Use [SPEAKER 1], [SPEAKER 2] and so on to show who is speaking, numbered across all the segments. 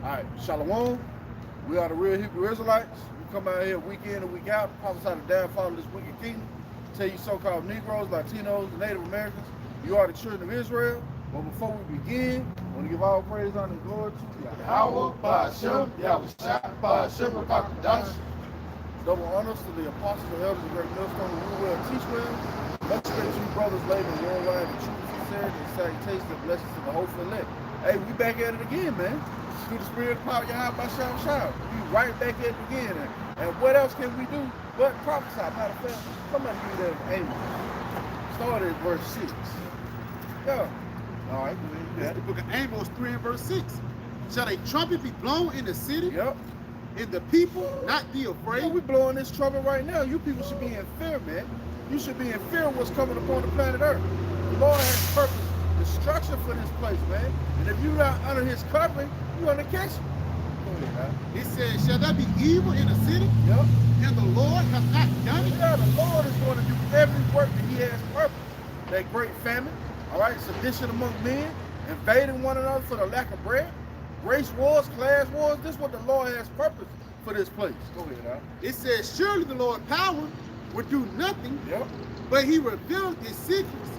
[SPEAKER 1] All right, Shalom. We are the real Hebrew Israelites. We come out here week in and week out, prophesy the downfall of this wicked kingdom. Tell you so-called Negroes, Latinos, and Native Americans, you are the children of Israel. But before we begin, I want to give all praise, honor, and glory to
[SPEAKER 2] Yahawah Bahasham Yahawashi Bahasham Qadash.
[SPEAKER 1] Double honors to the apostles and elders of Great Millstone who rule well, teach well. Much respect to you brothers laboring worldwide in truth, sincerity, and salutation and blessings to the hopeful elect. Hey, we back at it again, man. Through the spirit of power, Yahawah Bahasham Yahawashi. We right back at it again. And what else can we do but prophesy? Matter of fact, somebody give that Amos. Started at verse 6. Yeah. All right,
[SPEAKER 2] That's the book of Amos 3 and verse 6. Shall a trumpet be blown in the city?
[SPEAKER 1] Yep.
[SPEAKER 2] And the people not be afraid?
[SPEAKER 1] Yeah, we blowing this trumpet right now. You people should be in fear, man. You should be in fear of what's coming upon the planet Earth. The Lord has purpose, destruction for this place, man. And if you're not under his covering, you're going to catch it.
[SPEAKER 2] It says, shall there be evil in the city?
[SPEAKER 1] Yep.
[SPEAKER 2] And the Lord has not done it?
[SPEAKER 1] Yeah, the Lord is going to do every work that he has purpose. That great famine, all right, sedition among men, invading one another for the lack of bread, race wars, class wars. This is what the Lord has purpose for this place. Go ahead, Al.
[SPEAKER 2] It says, surely the Lord's power would do nothing,
[SPEAKER 1] Yep.
[SPEAKER 2] but he revealed his secrets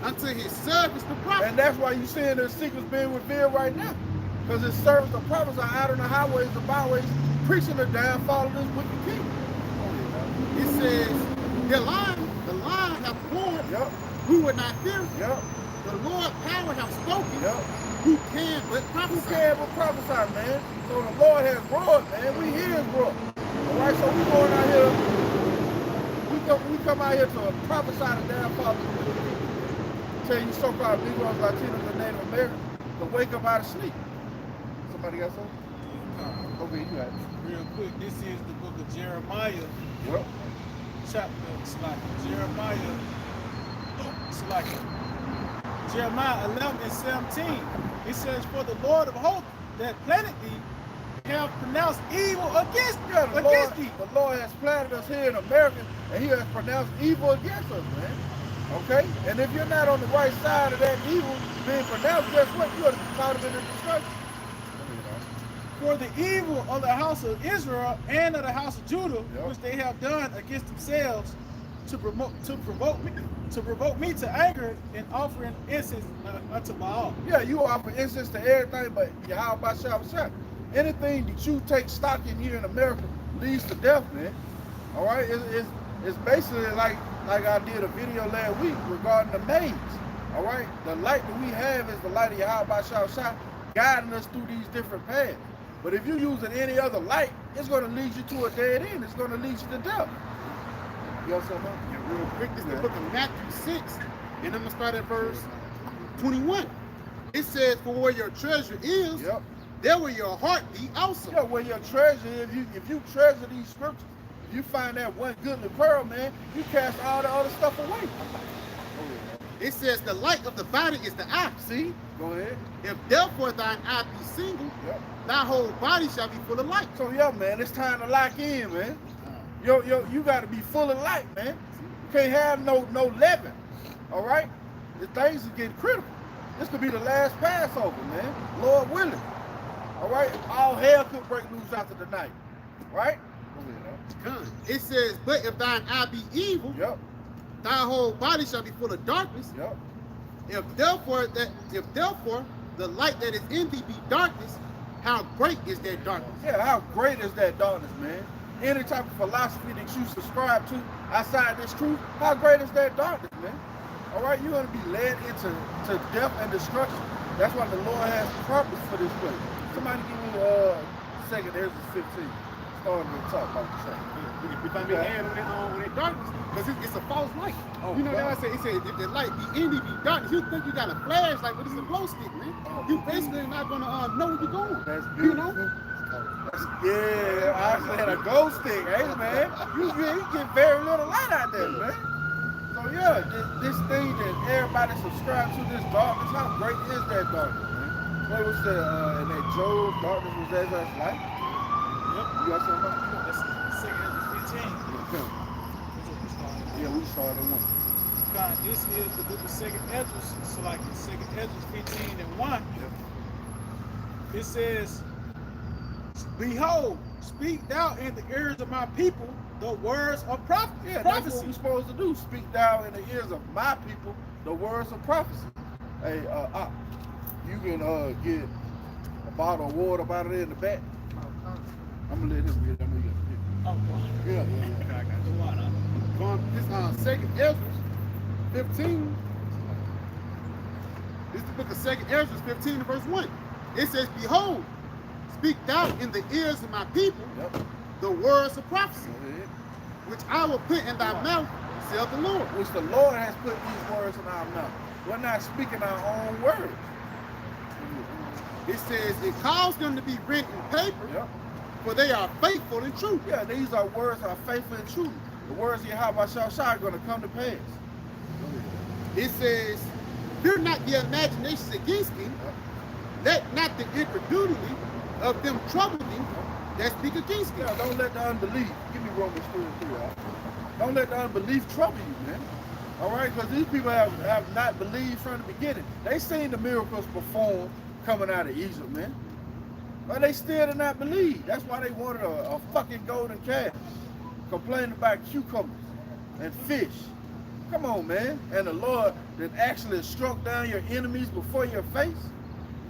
[SPEAKER 2] unto his servants the prophets.
[SPEAKER 1] And that's why you're seeing the secrets being revealed right now. Because his servants, the prophets, are out on the highways, the byways, preaching the downfall of this wicked king.
[SPEAKER 2] It says, the lion hath roared,
[SPEAKER 1] Yep.
[SPEAKER 2] who would not fear?
[SPEAKER 1] Yep.
[SPEAKER 2] The Lord's power hath spoken,
[SPEAKER 1] Yep.
[SPEAKER 2] who can but
[SPEAKER 1] Who
[SPEAKER 2] prophesy?
[SPEAKER 1] can but prophesy, man? So the Lord has roared, man. We hear his roar. All right, so we going out here. We come out here to prophesy the downfall of the wicked king. Tell you so-called Negroes, Latinos, and Native Americans to wake up out of sleep. Somebody got something? Okay, you got it.
[SPEAKER 3] Real quick, this is the book of Jeremiah,
[SPEAKER 1] Well,
[SPEAKER 3] chapter Jeremiah 11 and 17. It says, for the Lord of hosts that planted thee have pronounced evil against thee.
[SPEAKER 1] The Lord has planted us here in America, and he has pronounced evil against us, man. Okay? And if you're not on the right side of that evil being pronounced, guess what? You're caught up in the destruction.
[SPEAKER 3] For the evil of the house of Israel and of the house of Judah,
[SPEAKER 1] Yep.
[SPEAKER 3] which they have done against themselves, to provoke me to anger in offering incense unto Baal.
[SPEAKER 1] Yeah, you offer incense to everything but Yahawah Bahasham Yahawashi. Anything that you take stock in here in America leads to death, man. All right? It's basically like I did a video last week regarding the maze. All right? The light that we have is the light of Yahawah Bahasham Yahawashi guiding us through these different paths. But if you're using any other light, it's going to lead you to a dead end. It's going to lead you to death. You know something?
[SPEAKER 2] And real quick, this is the book of Matthew 6, and I'm going to start at verse 21. It says, for where your treasure is,
[SPEAKER 1] Yep.
[SPEAKER 2] there will your heart be also.
[SPEAKER 1] Yeah, where your treasure is, if you treasure these scriptures, if you find that one goodly pearl, man, you cast all the other stuff away.
[SPEAKER 2] It says, the light of the body is the eye.
[SPEAKER 1] See? Go ahead.
[SPEAKER 2] If therefore thine eye be single,
[SPEAKER 1] Yep.
[SPEAKER 2] thy whole body shall be full of light.
[SPEAKER 1] So yeah, man, it's time to lock in, man. You got to be full of light, man. You can't have no leaven. All right? The things are getting critical. This could be the last Passover, man. Lord willing. All right? All hell could break loose after the night. Right?
[SPEAKER 2] It says, but if thine eye be evil,
[SPEAKER 1] Yep.
[SPEAKER 2] thy whole body shall be full of darkness.
[SPEAKER 1] Yep.
[SPEAKER 2] If therefore the light that is in thee be darkness, how great is that darkness?
[SPEAKER 1] Yeah, how great is that darkness, man? Any type of philosophy that you subscribe to outside this truth, how great is that darkness, man? All right, you're going to be led into death and destruction. That's why the Lord has purpose for this place. Somebody give me second, there's 15. Starting to talk about the second.
[SPEAKER 2] If I may add on that darkness, because it's a false light.
[SPEAKER 1] Oh,
[SPEAKER 2] you know
[SPEAKER 1] God.
[SPEAKER 2] that I say, it says if the light be in thee be darkness, you think you got a flashlight, but it's a glow stick, man.
[SPEAKER 1] Oh,
[SPEAKER 2] you basically not gonna know where you're going.
[SPEAKER 1] That's
[SPEAKER 2] You
[SPEAKER 1] beautiful.
[SPEAKER 2] know?
[SPEAKER 1] Yeah, I said a ghost stick, hey man. You get very little light out there, man. So yeah, this thing that everybody subscribes to, this darkness, how great is that darkness, man? What was that in that Job, darkness was as us light?
[SPEAKER 3] Yep.
[SPEAKER 1] You got something?
[SPEAKER 3] That's 2 Ezra 15.
[SPEAKER 1] Yeah, we started one.
[SPEAKER 3] God, this is the book of 2 Ezra, so like 2 Ezra 15 and 1.
[SPEAKER 1] Yep.
[SPEAKER 3] it says, behold, speak thou in the ears of my people the words of
[SPEAKER 1] Yeah, that's what
[SPEAKER 3] prophecy.
[SPEAKER 1] we're supposed to do. Speak thou in the ears of my people the words of prophecy. Hey, you can get a bottle of water up out of there in the back. I'm gonna let him get it. I'm gonna get it.
[SPEAKER 3] Oh, boy.
[SPEAKER 1] Yeah.
[SPEAKER 3] I got the water.
[SPEAKER 2] From this second Ezra 15. This is the book of second Ezra 15 and verse 1. It says, behold, speak thou in the ears of my people the words of prophecy, which I will put in thy mouth, saith the Lord.
[SPEAKER 1] Which the Lord has put these words in our mouth. We're not speaking our own words.
[SPEAKER 2] It says, it calls them to be written in paper, for they are faithful and true.
[SPEAKER 1] Yeah, these are words that are faithful and true. The words of Yahawah Bahasham are going to come to pass.
[SPEAKER 2] It says, fear not the imaginations against thee, let not the incredulity of them trouble thee that speak against thee.
[SPEAKER 1] Yeah, don't let the unbelief, give me Romans 3 and 3, right? Don't let the unbelief trouble you, man. All right, because these people have not believed from the beginning. They seen the miracles performed coming out of Egypt, man. But they still did not believe. That's why they wanted a fucking golden calf. Complaining about cucumbers and fish. Come on, man. And the Lord that actually struck down your enemies before your face.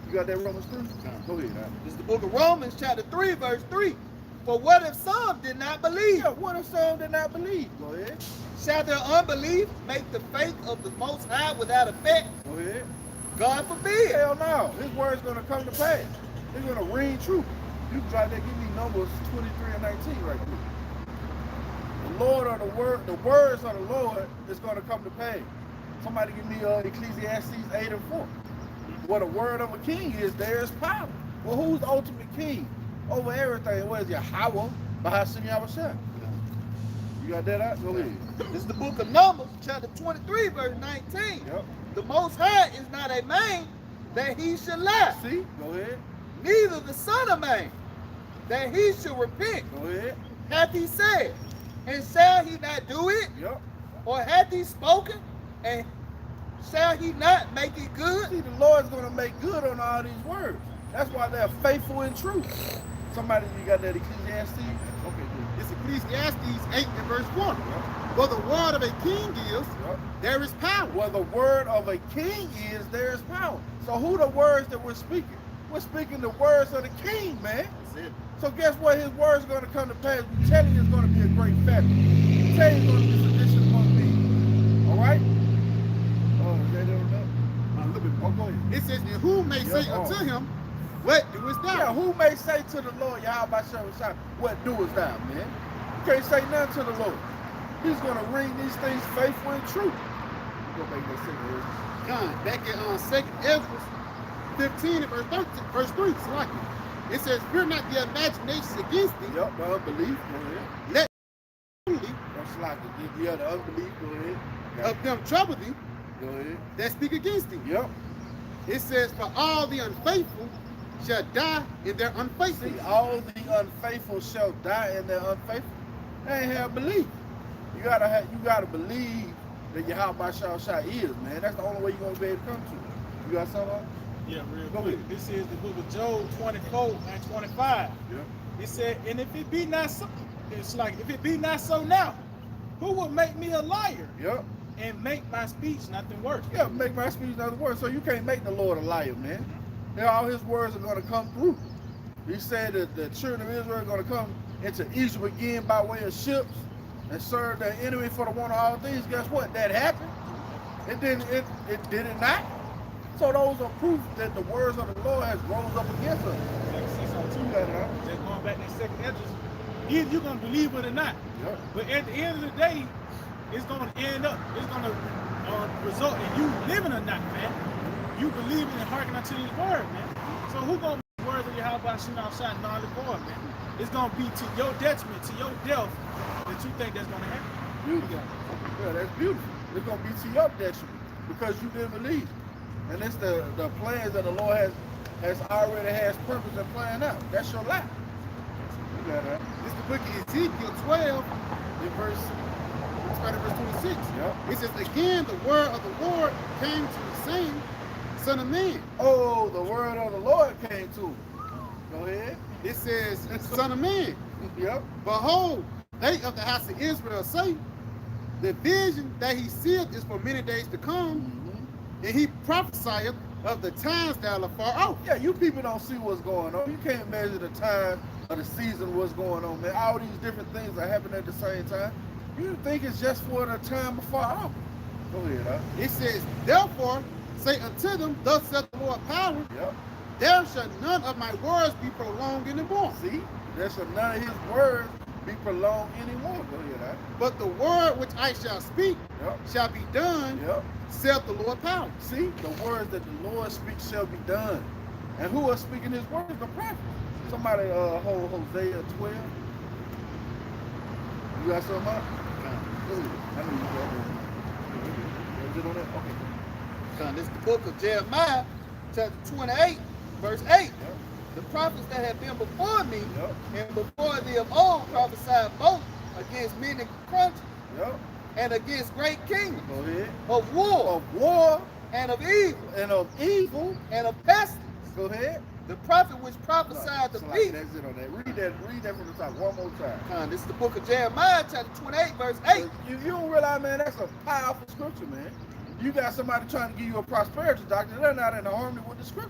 [SPEAKER 1] You got that Romans 3? Go ahead, man.
[SPEAKER 4] This is the book of Romans, chapter 3, verse 3. For what if some did not believe?
[SPEAKER 1] Yeah, what if some did not believe? Go ahead.
[SPEAKER 4] Shall their unbelief make the faith of the Most High without effect?
[SPEAKER 1] Go ahead.
[SPEAKER 4] God forbid.
[SPEAKER 1] Hell no. His word's going to come to pass. It's going to ring true. You can try that. Give me Numbers 23 and 19 right there. The words of the Lord is going to come to pass. Somebody give me Ecclesiastes 8 and 4. What a word of a king is, there is power. Well, who's the ultimate king over everything? What is Yahawah Bahasham Yahawashi? You got that out? Go ahead.
[SPEAKER 4] This is the book of Numbers, chapter 23, verse 19.
[SPEAKER 1] Yep.
[SPEAKER 4] The Most High is not a man that he should lie,
[SPEAKER 1] See? Go ahead.
[SPEAKER 4] neither the Son of Man that he should repent.
[SPEAKER 1] Go ahead.
[SPEAKER 4] Hath he said, and shall he not do it?
[SPEAKER 1] Yep.
[SPEAKER 4] Or hath he spoken, and shall he not make it good?
[SPEAKER 1] See, the Lord's going to make good on all these words. That's why they're faithful and true. Somebody, you got that Ecclesiastes? Okay, good.
[SPEAKER 2] It's Ecclesiastes 8 and verse 1. For the word of a king is, there is power.
[SPEAKER 1] Well, the word of a king is, there is power. So who the words that we're speaking? We're speaking the words of the king, man.
[SPEAKER 2] That's it.
[SPEAKER 1] So guess what? His word's going to come to pass. We tell you it's going to be a great family. We tell you it's going to be sedition among men. All right? Oh, they don't know.
[SPEAKER 2] A little bit more.
[SPEAKER 1] Oh, go ahead.
[SPEAKER 2] It says, and who may say unto him, what doest thou?
[SPEAKER 1] Yeah, who may say to the Lord, Yahawah Bahasham Yahawashi, what doest thou, man? You can't say nothing to the Lord. He's going to ring these things faithful and true. We're going to make that second
[SPEAKER 2] John, back in second Ezra 15 and verse 3, it's like it. It says, fear not the imaginations against thee.
[SPEAKER 1] Yep, the unbelief, go ahead.
[SPEAKER 2] Let
[SPEAKER 1] That's like it. Yeah, the unbelief, go ahead.
[SPEAKER 2] of them trouble thee
[SPEAKER 1] Go ahead.
[SPEAKER 2] that speak against thee.
[SPEAKER 1] Yep.
[SPEAKER 2] It says, for all the unfaithful shall die in their
[SPEAKER 1] See,
[SPEAKER 2] unfaithfulness.
[SPEAKER 1] all the unfaithful shall die in their unfaithful. They ain't have belief. You gotta believe that Yahawah Bahasham Yahawashi is, man. That's the only way you're gonna be able to come to it. You got something?
[SPEAKER 3] Yeah, real
[SPEAKER 1] Go
[SPEAKER 3] quick.
[SPEAKER 1] ahead.
[SPEAKER 3] This is the book of Job 24 and 25.
[SPEAKER 1] Yeah.
[SPEAKER 3] It said, and if it be not so, it's like, if it be not so now, who will make me a liar
[SPEAKER 1] Yep.
[SPEAKER 3] and make my speech nothing worse?
[SPEAKER 1] Yeah, make my speech not the word. So you can't make the Lord a liar, man. Yeah, all his words are gonna come through. He said that the children of Israel are gonna come into Egypt again by way of ships and serve their enemy for the want of all things. Guess what? That happened. It didn't. It did it not. So those are proof that the words of the Lord has rose up against us.
[SPEAKER 3] Like 602,
[SPEAKER 1] You got it, huh?
[SPEAKER 3] just going back to that second Ezra, either you're gonna believe it or not.
[SPEAKER 1] Yep.
[SPEAKER 3] But at the end of the day, it's gonna end up, it's gonna result in you living or not, man. You believing and hearkening unto his word, man. So who gonna make the words of Yahawah Bahasham Yahawashi null and void, man? It's gonna be to your detriment, to your death, that you think that's gonna happen.
[SPEAKER 1] Beautiful. Yeah, that's beautiful. It's gonna be to your detriment because you didn't believe. And it's the plans that the Lord has already has purpose and plan out. That's your life. You got that.
[SPEAKER 2] This is the book of Ezekiel 12 in verse 26.
[SPEAKER 1] Yep.
[SPEAKER 2] It says, again, the word of the Lord came to me saying, son of man.
[SPEAKER 1] Oh, the word of the Lord came to him. Go ahead.
[SPEAKER 2] It says, Son of man,
[SPEAKER 1] Yep.
[SPEAKER 2] behold, they of the house of Israel say, the vision that he seeth is for many days to come,
[SPEAKER 1] Mm-hmm.
[SPEAKER 2] and he prophesieth of the times that are far off.
[SPEAKER 1] Yeah, you people don't see what's going on. You can't measure the time of the season, what's going on, man. All these different things are happening at the same time. You think it's just for the time afar off. Go ahead, huh?
[SPEAKER 2] It says, therefore, say unto them, thus saith the Lord power,
[SPEAKER 1] Yep.
[SPEAKER 2] there shall none of my words be prolonged anymore.
[SPEAKER 1] See? There shall none of his words be prolonged anymore. Go ahead, huh?
[SPEAKER 2] But the word which I shall speak
[SPEAKER 1] Yep.
[SPEAKER 2] shall be done,
[SPEAKER 1] Yep.
[SPEAKER 2] saith the Lord power.
[SPEAKER 1] See? The words that the Lord speaks shall be done. And who are speaking his words? The prophets. Somebody hold Hosea 12. You got something up? Go ahead. I know you got it. Is it on that? Okay.
[SPEAKER 4] This is the book of Jeremiah, chapter 28, verse 8.
[SPEAKER 1] Yep.
[SPEAKER 4] The prophets that have been before me
[SPEAKER 1] Yep.
[SPEAKER 4] and before thee of old prophesied both against many countries
[SPEAKER 1] Yep.
[SPEAKER 4] and against great kingdoms,
[SPEAKER 1] Go ahead.
[SPEAKER 4] of war
[SPEAKER 1] Of war
[SPEAKER 4] and of evil
[SPEAKER 1] and of evil.
[SPEAKER 4] and of pestilence.
[SPEAKER 1] Go ahead.
[SPEAKER 4] The prophet which prophesied the
[SPEAKER 1] So like,
[SPEAKER 4] peace.
[SPEAKER 1] that's it on that. Read that from the top one more time.
[SPEAKER 4] This is the book of Jeremiah, chapter 28, verse 8.
[SPEAKER 1] You don't realize, man, that's a powerful scripture, man. You got somebody trying to give you a prosperity doctrine, they're not in harmony with the scripture.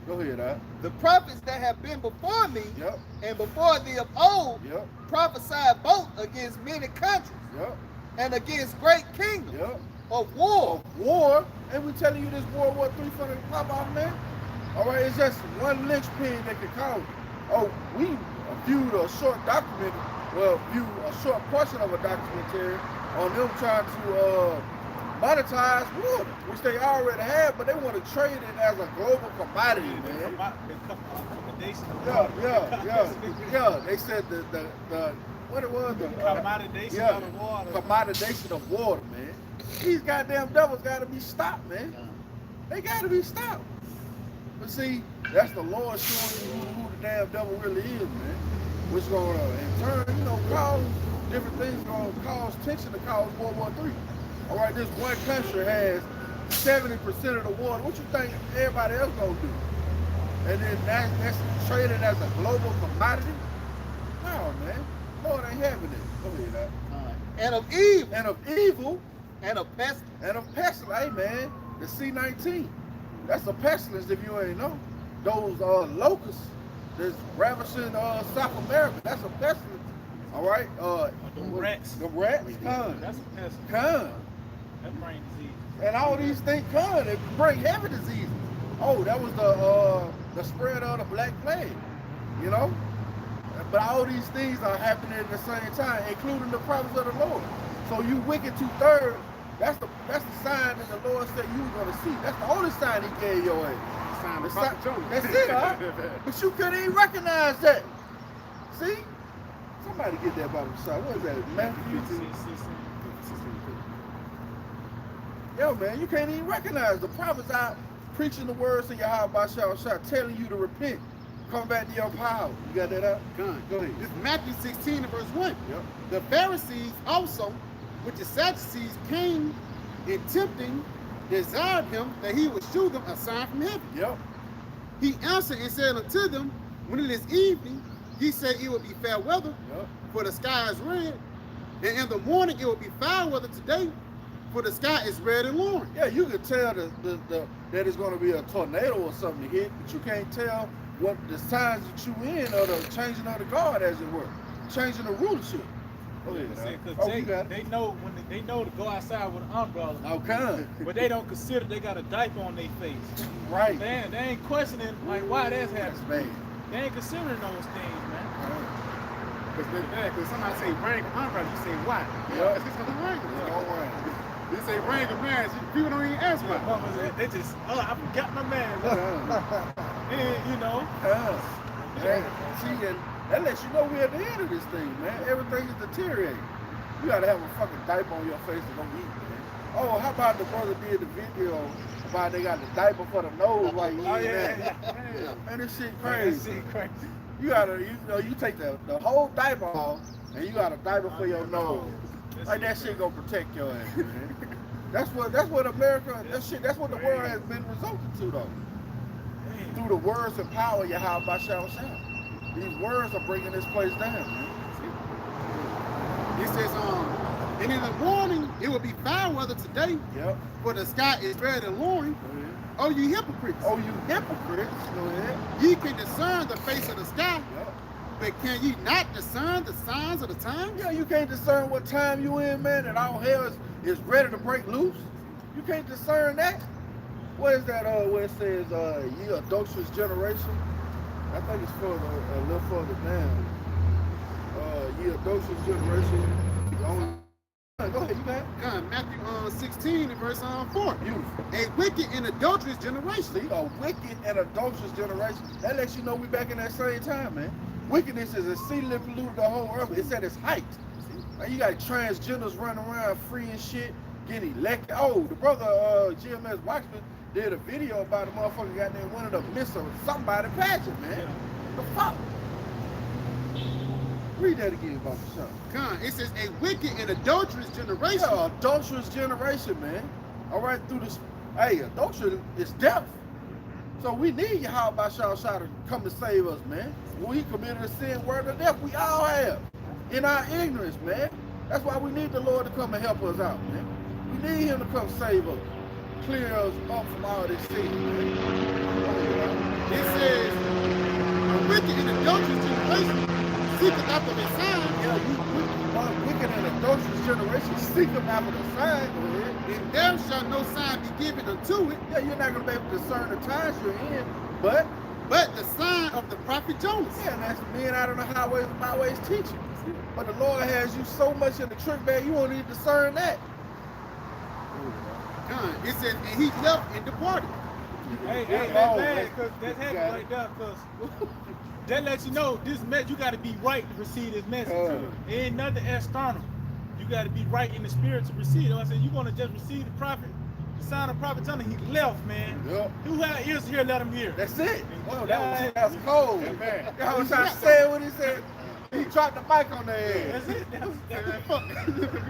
[SPEAKER 1] Go ahead, huh?
[SPEAKER 4] The prophets that have been before me
[SPEAKER 1] Yep.
[SPEAKER 4] and before thee of old
[SPEAKER 1] Yep.
[SPEAKER 4] prophesied both against many countries
[SPEAKER 1] Yep.
[SPEAKER 4] and against great kingdoms,
[SPEAKER 1] Yep.
[SPEAKER 4] of war.
[SPEAKER 1] Of war, and we telling you this World War III finna pop off, man. All right, it's just one linchpin that could cause it. Oh, we viewed a short documentary, viewed a short portion of a documentary on them trying to monetize water, which they already have, but they want to trade it as a global commodity, man. Yeah. They said the what it was, the
[SPEAKER 3] commodization of the water.
[SPEAKER 1] Commodization of water, man. These goddamn devils got to be stopped, man. They got to be stopped. But see, that's the Lord showing you who the damn devil really is, man. Which gonna in turn, you know, cause different things, gonna cause tension to cause World War III. All right, this one country has 70% of the water. What you think everybody else gonna do? And then that's traded as a global commodity? No, man. Lord ain't having it. Go ahead,
[SPEAKER 4] And of evil.
[SPEAKER 1] And of evil.
[SPEAKER 4] And of pestilence.
[SPEAKER 1] And of pestilence. Hey, man, the C-19. That's a pestilence if you ain't know. Those locusts that's ravishing South America. That's a pestilence. All right?
[SPEAKER 3] The rats.
[SPEAKER 1] The rats? Come.
[SPEAKER 3] That's a pestilence.
[SPEAKER 1] Come.
[SPEAKER 3] That brain disease.
[SPEAKER 1] And all these things come. They bring heavy diseases. Oh, that was the spread of the Black Plague. You know? But all these things are happening at the same time, including the prophets of the Lord. So you wicked 2/3, that's the sign that the Lord said you were gonna see. That's the only sign he gave your ass. That's it, huh? But you couldn't even recognize that. See? Somebody get that Bible shot. What is that? Matthew 16. Yo, man, you can't even recognize the prophets out preaching the words of Yahawah Bahasham Yahawashi, telling you to repent. Come back to your power. You got that up?
[SPEAKER 2] Go ahead. This is Matthew 16 and verse 1.
[SPEAKER 1] Yep.
[SPEAKER 2] The Pharisees also, which the Sadducees, came and tempting, desired him that he would shew them a sign from heaven.
[SPEAKER 1] Yep.
[SPEAKER 2] He answered and said unto them, when it is evening, ye say it will be fair weather,
[SPEAKER 1] Yep.
[SPEAKER 2] for the sky is red, and in the morning it will be foul weather today, for the sky is red and lowering.
[SPEAKER 1] Yeah, you can tell that it's going to be a tornado or something to hit, but you can't tell what the signs that you in or the changing of the guard, as it were, changing the rulership. Oh, yeah.
[SPEAKER 3] They know they know to go outside with an umbrella.
[SPEAKER 1] Okay.
[SPEAKER 3] But they don't consider they got a diaper on their face.
[SPEAKER 1] Right.
[SPEAKER 3] They ain't questioning like why that's
[SPEAKER 1] That's
[SPEAKER 3] happening.
[SPEAKER 1] bad.
[SPEAKER 3] They ain't considering those things, man.
[SPEAKER 2] Because somebody say rain umbrella, you say why?
[SPEAKER 1] Yeah.
[SPEAKER 2] It's because of rain.
[SPEAKER 1] All right.
[SPEAKER 2] They say rain or man, people don't even ask why.
[SPEAKER 3] They just, I forgot my man. And, you know.
[SPEAKER 1] See, and that lets you know we're at the end of this thing, man. Everything is deteriorating. You gotta have a fucking diaper on your face to go eat, man. Oh, how about the brother did the video about they got the diaper for the nose while you eating that? Man, this shit crazy. You gotta, you take the whole diaper off and you got a diaper for your nose. Like that shit gonna protect your ass, man. That's what America, that's what the world has been resulting to though. through the words and power of Yahawah Bahasham Yahawashi. These words are bringing this place down, man.
[SPEAKER 2] It says, and in the morning it will be foul weather today, for the sky is red and lowering. Oh, you hypocrites.
[SPEAKER 1] Oh, you hypocrites. Go ahead.
[SPEAKER 2] Ye can discern the face of the sky, but can ye not discern the signs of the times?
[SPEAKER 1] Yeah, you can't discern what time you in, man, and all hell is ready to break loose. You can't discern that. What is that, where it says, ye adulterous generation? I think it's further, a little further down. Ye adulterous generation. Go ahead, you got it.
[SPEAKER 2] God, Matthew 16 and verse 4.
[SPEAKER 1] Beautiful.
[SPEAKER 2] A wicked and adulterous generation.
[SPEAKER 1] See, a wicked and adulterous generation. That lets you know we back in that same time, man. Wickedness is exceedingly polluted the whole earth. It's at its height. Now you got transgenders running around free and shit, getting elected. Oh, the brother GMS Waxman did a video about a motherfucker got there winning a miss or somebody pageant, man. The fuck? Read that again about the show.
[SPEAKER 2] God, it says a wicked and adulterous generation.
[SPEAKER 1] Yeah, adulterous generation, man. All right, through this. Hey, adultery is death. So we need Yahawah Bahasham Yahawashi to come to save us, man. When we committed a sin, word of death, we all have. In our ignorance, man. That's why we need the Lord to come and help us out, man. We need him to come save us. Clear us up from all this sin, man.
[SPEAKER 2] It says a wicked and adulterous generation seeketh after the sign.
[SPEAKER 1] Yeah, you wicked and adulterous generation seeketh after the sign. Go ahead.
[SPEAKER 2] And there shall no sign be given unto it.
[SPEAKER 1] Yeah, you're not going to be able to discern the times you're in, but
[SPEAKER 2] the sign of the prophet Jonas.
[SPEAKER 1] Yeah, and that's men out on the highways and byways teaching. But the Lord has you so much in the trick bag, you won't even discern that.
[SPEAKER 2] God, it says, and he left and departed.
[SPEAKER 3] Hey, that's bad, because that's heavy right there, because that lets you know this message, you got to be right to receive this message. It ain't nothing external. You got to be right in the spirit to receive it. I said, you're going to just receive the prophet, the sign of prophet telling he left, man. Who had ears to hear, let him hear.
[SPEAKER 1] That's it. Oh, that was cold. Man. I was trying to say what he said. He dropped the mic on their head.
[SPEAKER 3] That's it. That's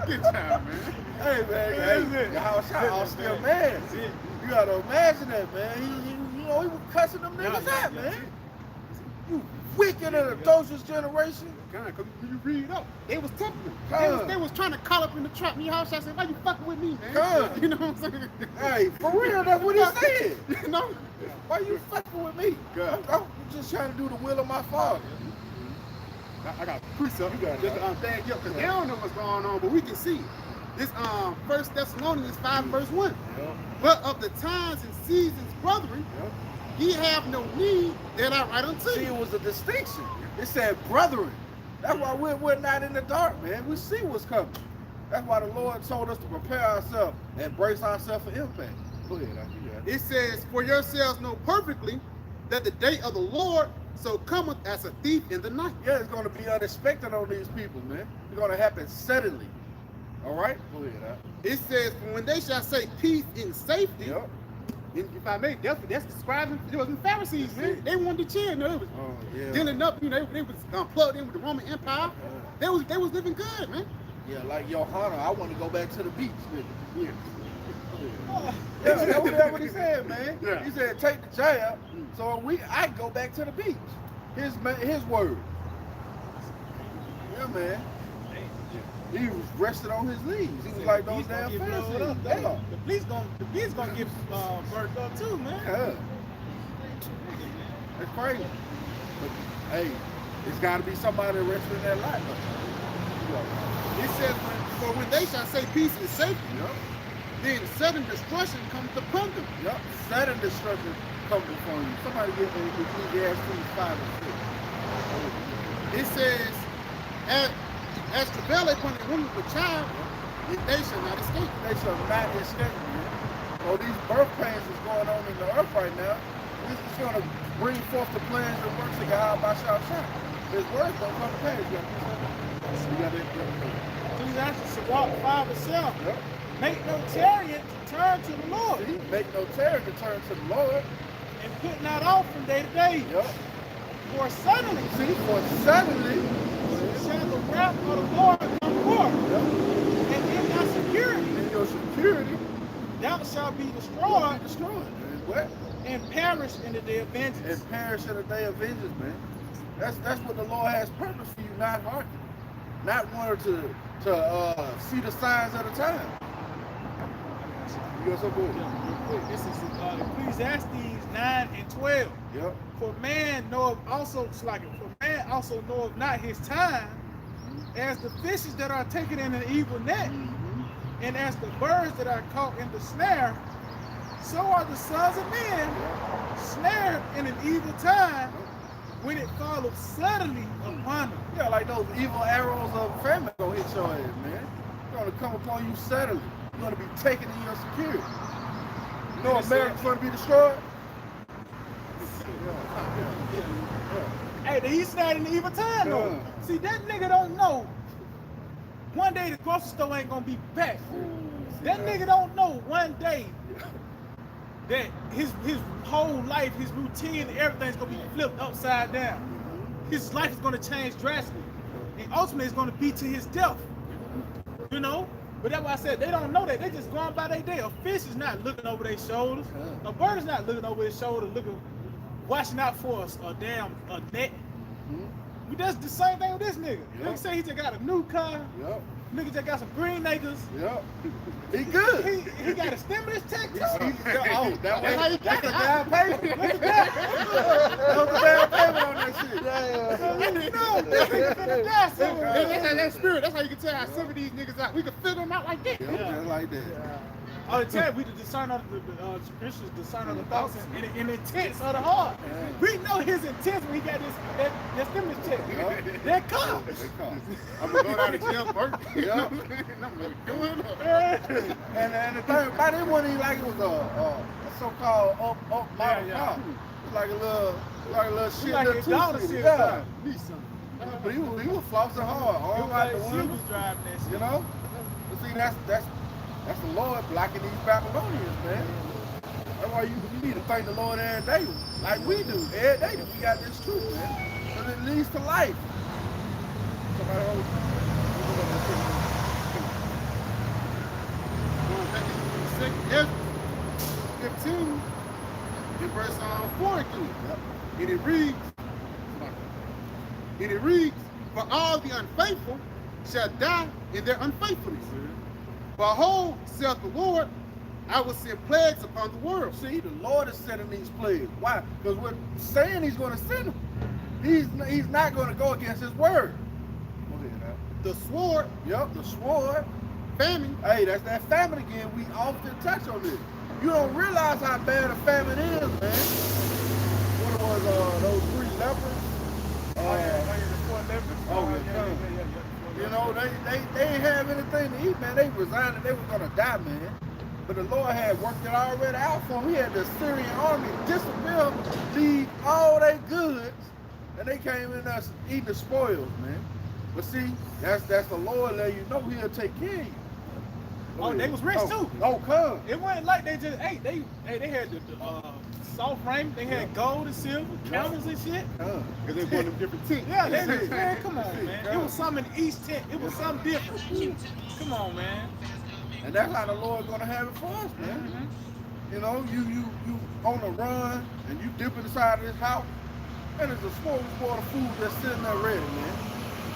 [SPEAKER 2] Good time, man.
[SPEAKER 1] Hey, man. Y'all still man. You got to imagine that, man. He was cussing them niggas out, man. You wicked and adulterous generation.
[SPEAKER 2] God, because when you read up, they was tempting him. They was trying to call up in the trap. Me, I said, why you fucking with me, man? You know what I'm saying?
[SPEAKER 1] Hey, for real, that's what he said.
[SPEAKER 2] You know?
[SPEAKER 1] Why you fucking with me? I'm just trying to do the will of my Father.
[SPEAKER 2] I got precept. You got just bag up because they don't know what's going on, but we can see it. This 1 Thessalonians 5 verse 1. But of the times and seasons, brethren, ye have no need that I write unto you.
[SPEAKER 1] See, it was a distinction. It said brethren. That's why we're not in the dark, man. We see what's coming. That's why the Lord told us to prepare ourselves and brace ourselves for impact. Go ahead,
[SPEAKER 2] it says, for yourselves know perfectly that the day of the Lord so cometh as a thief in the night.
[SPEAKER 1] Yeah, it's going to be unexpected on these people, man. It's going to happen suddenly. All right? Go ahead,
[SPEAKER 2] It says, for when they shall say peace and safety, if I may, that's describing it was the Pharisees, man. They wanted to chill. You know, they was dealing up, you know, they was plugged in with the Roman Empire. They was living good, man.
[SPEAKER 1] Yeah, like Yahawah, I want to go back to the beach. That's what he said, man. He said, take the jab, so I can go back to the beach. His word. Yeah, man. He was resting on his leaves. He was like those damn Pharisees.
[SPEAKER 3] The police gonna get burnt up too, man.
[SPEAKER 1] Yeah. That's crazy. But hey, it's got to be somebody resting in that light.
[SPEAKER 2] It says, for when they shall say peace and safety, then sudden destruction comes upon them.
[SPEAKER 1] Sudden destruction comes upon you. Somebody get Ecclesiastes 5 and 6.
[SPEAKER 2] It says, as travail upon a woman with child, and they shall not escape.
[SPEAKER 1] They shall not escape, man. Oh, these birth pains is going on in the earth right now. This is going to bring forth the plans and works of Yahawah Bahasham Yahawashi. His words don't come to pass. You got that?
[SPEAKER 3] Ecclesiastes 5 and 7. Make no tarrying to turn to the Lord.
[SPEAKER 1] See, make no tarrying to turn to the Lord.
[SPEAKER 3] And put not off from day to day. For suddenly, shall the wrath of the Lord come forth. And in thy security,
[SPEAKER 1] in your security,
[SPEAKER 3] thou shalt be destroyed.
[SPEAKER 1] What?
[SPEAKER 3] and perish in the day of vengeance.
[SPEAKER 1] And perish in the day of vengeance, man. That's what the Lord has purpose for you, not hearken. Not wanting to see the signs of the time. You got something good?
[SPEAKER 3] Real quick, this is Ecclesiastes 9 and 12.
[SPEAKER 1] Yep.
[SPEAKER 3] For man knoweth also, knoweth not his time, as the fishes that are taken in an evil net, and as the birds that are caught in the snare, so are the sons of men snared in an evil time when it followed suddenly upon them.
[SPEAKER 1] Yeah, like those evil arrows of famine gonna hit your head, man. They're gonna come upon you suddenly. You're gonna be taken in your security. You know America's gonna be destroyed?
[SPEAKER 3] Hey, he's snared in the evil time though. See, that nigga don't know. One day the grocery store ain't gonna be back. That nigga don't know one day that his whole life, his routine, everything's gonna be flipped upside down. His life is gonna change drastically. And ultimately it's gonna be to his death. You know? But that's why I said they don't know that. They just going by their day. A fish is not looking over their shoulders. A bird is not looking over his shoulder, watching out for a net. But that's the same thing with this nigga. Nigga say he just got a new car.
[SPEAKER 1] Yep.
[SPEAKER 3] Nigga just got some green acres.
[SPEAKER 1] Yep. He good.
[SPEAKER 3] He got a stimulus check too.
[SPEAKER 1] Oh, that's
[SPEAKER 3] how you
[SPEAKER 1] that's the
[SPEAKER 3] got
[SPEAKER 1] down payment.
[SPEAKER 3] Look at that.
[SPEAKER 1] That was the down payment on that shit.
[SPEAKER 2] That's spirit. That's how you can tell how some of these niggas out. We can figure them out like that.
[SPEAKER 1] Just like that.
[SPEAKER 3] Oh, the tell we the discern of the Christians discern of the thoughts and intents of the heart. We know his intents when he got that stimulus check. That car.
[SPEAKER 2] I'm gonna go down to jail first.
[SPEAKER 1] Yeah. And the thing about it wasn't even like it was a so-called up model car. It's like a little shit.
[SPEAKER 3] Like
[SPEAKER 1] little
[SPEAKER 3] his daughter
[SPEAKER 1] two-seater.
[SPEAKER 3] shit.
[SPEAKER 1] Yeah.
[SPEAKER 3] Nissan.
[SPEAKER 1] But he was flossing hard. All right, the
[SPEAKER 3] She
[SPEAKER 1] one.
[SPEAKER 3] was driving that shit.
[SPEAKER 1] You know? But see, that's the Lord blocking these Babylonians, man. That's why you need to thank the Lord every day, like we do. Every day that we got this truth, man. Because it leads to life. Somebody always
[SPEAKER 2] Ezra 15, in verse 4 again. And it reads, for all the unfaithful shall die in their unfaithfulness. Behold, saith the Lord, I will send plagues upon the world.
[SPEAKER 1] See, the Lord is sending these plagues. Why? Because we're saying he's going to send them. He's not going to go against his word. Go ahead, now.
[SPEAKER 2] The sword.
[SPEAKER 1] Yep, the sword.
[SPEAKER 2] Famine.
[SPEAKER 1] Hey, that's that famine again. We often touch on this. You don't realize how bad a famine is, man. What was those 3 lepers? You know, they ain't have anything to eat, man. They resigned and they were gonna die, man. But the Lord had worked it already out for them. He had the Syrian army disappear, leave all their goods, and they came in us eating the spoils, man. But see, that's the Lord letting you know he'll take care of you.
[SPEAKER 3] Oh, they was rich too.
[SPEAKER 1] Oh, come.
[SPEAKER 3] It wasn't like they just ate. They had the soft frame. They had gold and silver, counters and shit.
[SPEAKER 2] Because they wanted different tents.
[SPEAKER 3] Yeah, they just, man, come on, man. It was something in each tent. It was something different. Come on, man.
[SPEAKER 1] And that's how the Lord's gonna have it for us, man. You know, you on the run and you dip inside of this house, and there's a smorgasbord of food that's sitting there ready, man.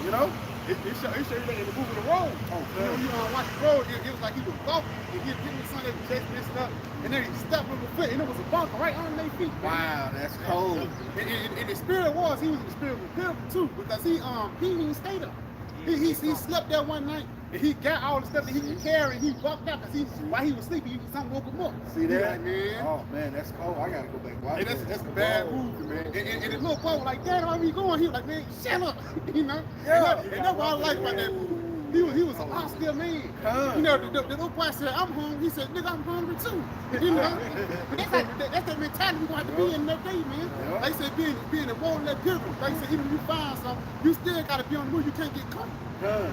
[SPEAKER 1] You know?
[SPEAKER 2] It showed you that in the movie The Road.
[SPEAKER 1] Oh,
[SPEAKER 2] you watch The Road, it was like he was walking, and he was getting something that chasing this stuff, and then he stepped with a foot, and it was a bunker right on their feet.
[SPEAKER 1] Wow, that's cold.
[SPEAKER 2] And the spirit he was in the spirit of rebellion too, because he didn't stay there. He slept there one night, and he got all the stuff that he could carry, and he walked out, because while he was sleeping, something woke him up.
[SPEAKER 1] See that?
[SPEAKER 2] Like, man.
[SPEAKER 1] Oh, man, that's cold. I gotta go back and watch
[SPEAKER 2] And that's a bad movie, man. And the little boy was like, Dad, where are we going? He was like, man, shut up. You know?
[SPEAKER 1] Yeah.
[SPEAKER 2] And that's what I like about that movie. He was a hostile man. You know, the little boy said, I'm hungry. He said, nigga, I'm hungry too. You know? That's that mentality we want to be in that day, man.
[SPEAKER 1] Yeah.
[SPEAKER 2] Like I said, being a moral that pilgrim. Like I said, even if you find something, you still got to be on the move. You can't get caught.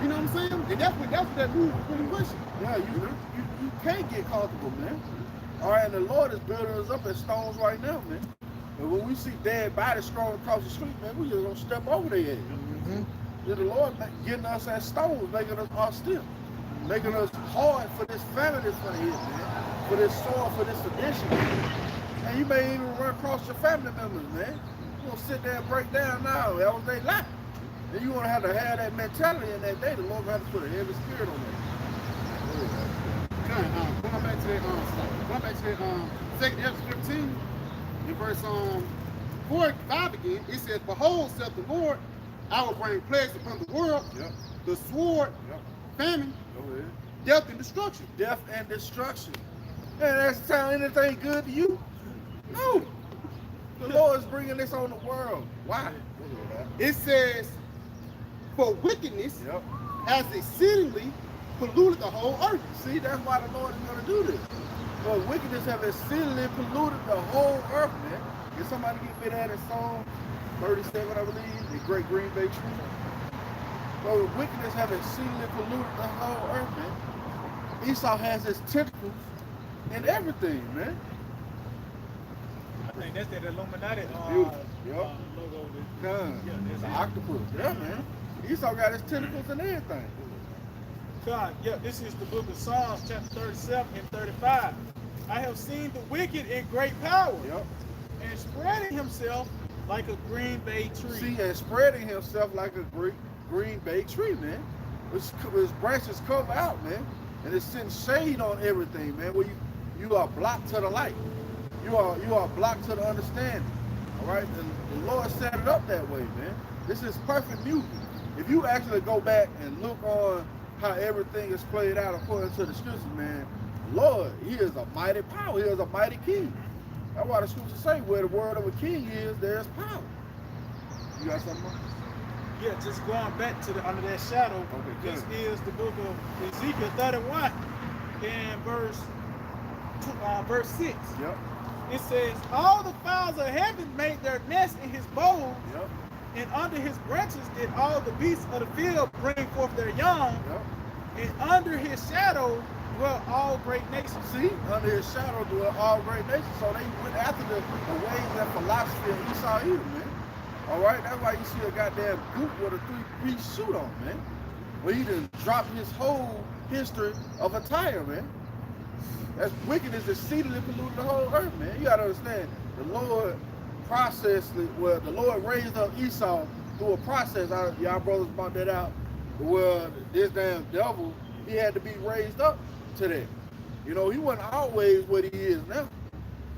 [SPEAKER 2] You know what I'm saying? And that's what that movie was really pushing.
[SPEAKER 1] Yeah, you can't get comfortable, man. All right, and the Lord is building us up as stones right now, man. And when we see dead bodies strolling across the street, man, we just gonna step over their head. The Lord getting us as stones, making us hostile, making us hard for this famine that's gonna hit, man. For this soil, for this sedition. And you may even run across your family members, man. You gonna sit there and break down now. That was their life. And you gonna have to have that mentality in that day. The Lord gonna have to put a heavy spirit on that.
[SPEAKER 2] Going back to that, Second Ezra 15, in verse 4, 5 again, it says, "Behold, saith the Lord, I will bring plagues upon the world, the sword, famine, death and destruction."
[SPEAKER 1] Death and destruction. And that sound anything good to you? No. The Lord is bringing this on the world. Why?
[SPEAKER 2] It says, "For wickedness has exceedingly polluted the whole earth."
[SPEAKER 1] See, that's why the Lord is going to do this. For wickedness have exceedingly polluted the whole earth, man. Can somebody get me that in Psalm 37, I believe, the great Green Bay tree? For wickedness have exceedingly polluted the whole earth, man. Esau has his tentacles in everything, man.
[SPEAKER 3] I think that's that Illuminati
[SPEAKER 1] Beautiful.
[SPEAKER 3] logo.
[SPEAKER 1] It's an octopus. Yeah, man. Esau got his tentacles in everything.
[SPEAKER 3] God, this is the book of Psalms, chapter 37 and 35. "I have seen the wicked in great power, and spreading himself like a green bay tree."
[SPEAKER 1] See, and spreading himself like a green bay tree, man. His branches cover out, man. And it sends shade on everything, man. Where you are blocked to the light. You are blocked to the understanding. All right? And the Lord set it up that way, man. This is perfect music. If you actually go back and look on how everything is played out according to the scriptures, man, Lord, he is a mighty power. He is a mighty king. That's why the scriptures say where the word of a king is, there's power. You got something more?
[SPEAKER 3] Yeah, just going back to under that shadow.
[SPEAKER 1] Okay,
[SPEAKER 3] This is the book of Ezekiel 31 and verse 6. It says, "All the fowls of heaven made their nest in his bowls, and under his branches did all the beasts of the field bring forth their young, and under his shadow dwell all great nations."
[SPEAKER 1] See, under his shadow dwell all great nations. So they went after the ways and philosophy of Esau either, man. All right, that's why you see a goddamn goop with a 3-piece suit on, man. Where he done dropped his whole history of attire, man. That's wickedness exceedingly polluted the whole earth, man. You gotta understand, the Lord processed it. Well, the Lord raised up Esau through a process. Y'all brothers brought that out. Well, this damn devil, he had to be raised up to that. You know, he wasn't always what he is now.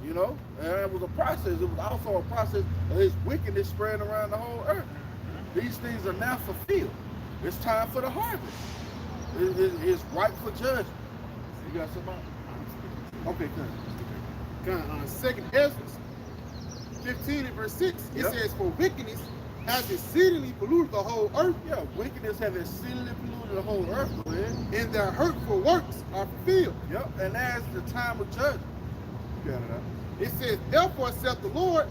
[SPEAKER 1] You know, and it was a process. It was also a process of his wickedness spreading around the whole earth. These things are now fulfilled. It's time for the harvest. It's ripe for judgment. You got somebody? Okay, good.
[SPEAKER 2] Second Ezra 15 and verse 6, it says, "For wickedness has exceedingly polluted the whole earth."
[SPEAKER 1] Yeah, wickedness have exceedingly polluted the whole earth, man.
[SPEAKER 2] "And their hurtful works are fulfilled."
[SPEAKER 1] Yep, and that's the time of judgment. You got it out.
[SPEAKER 2] It says, "Therefore saith the Lord,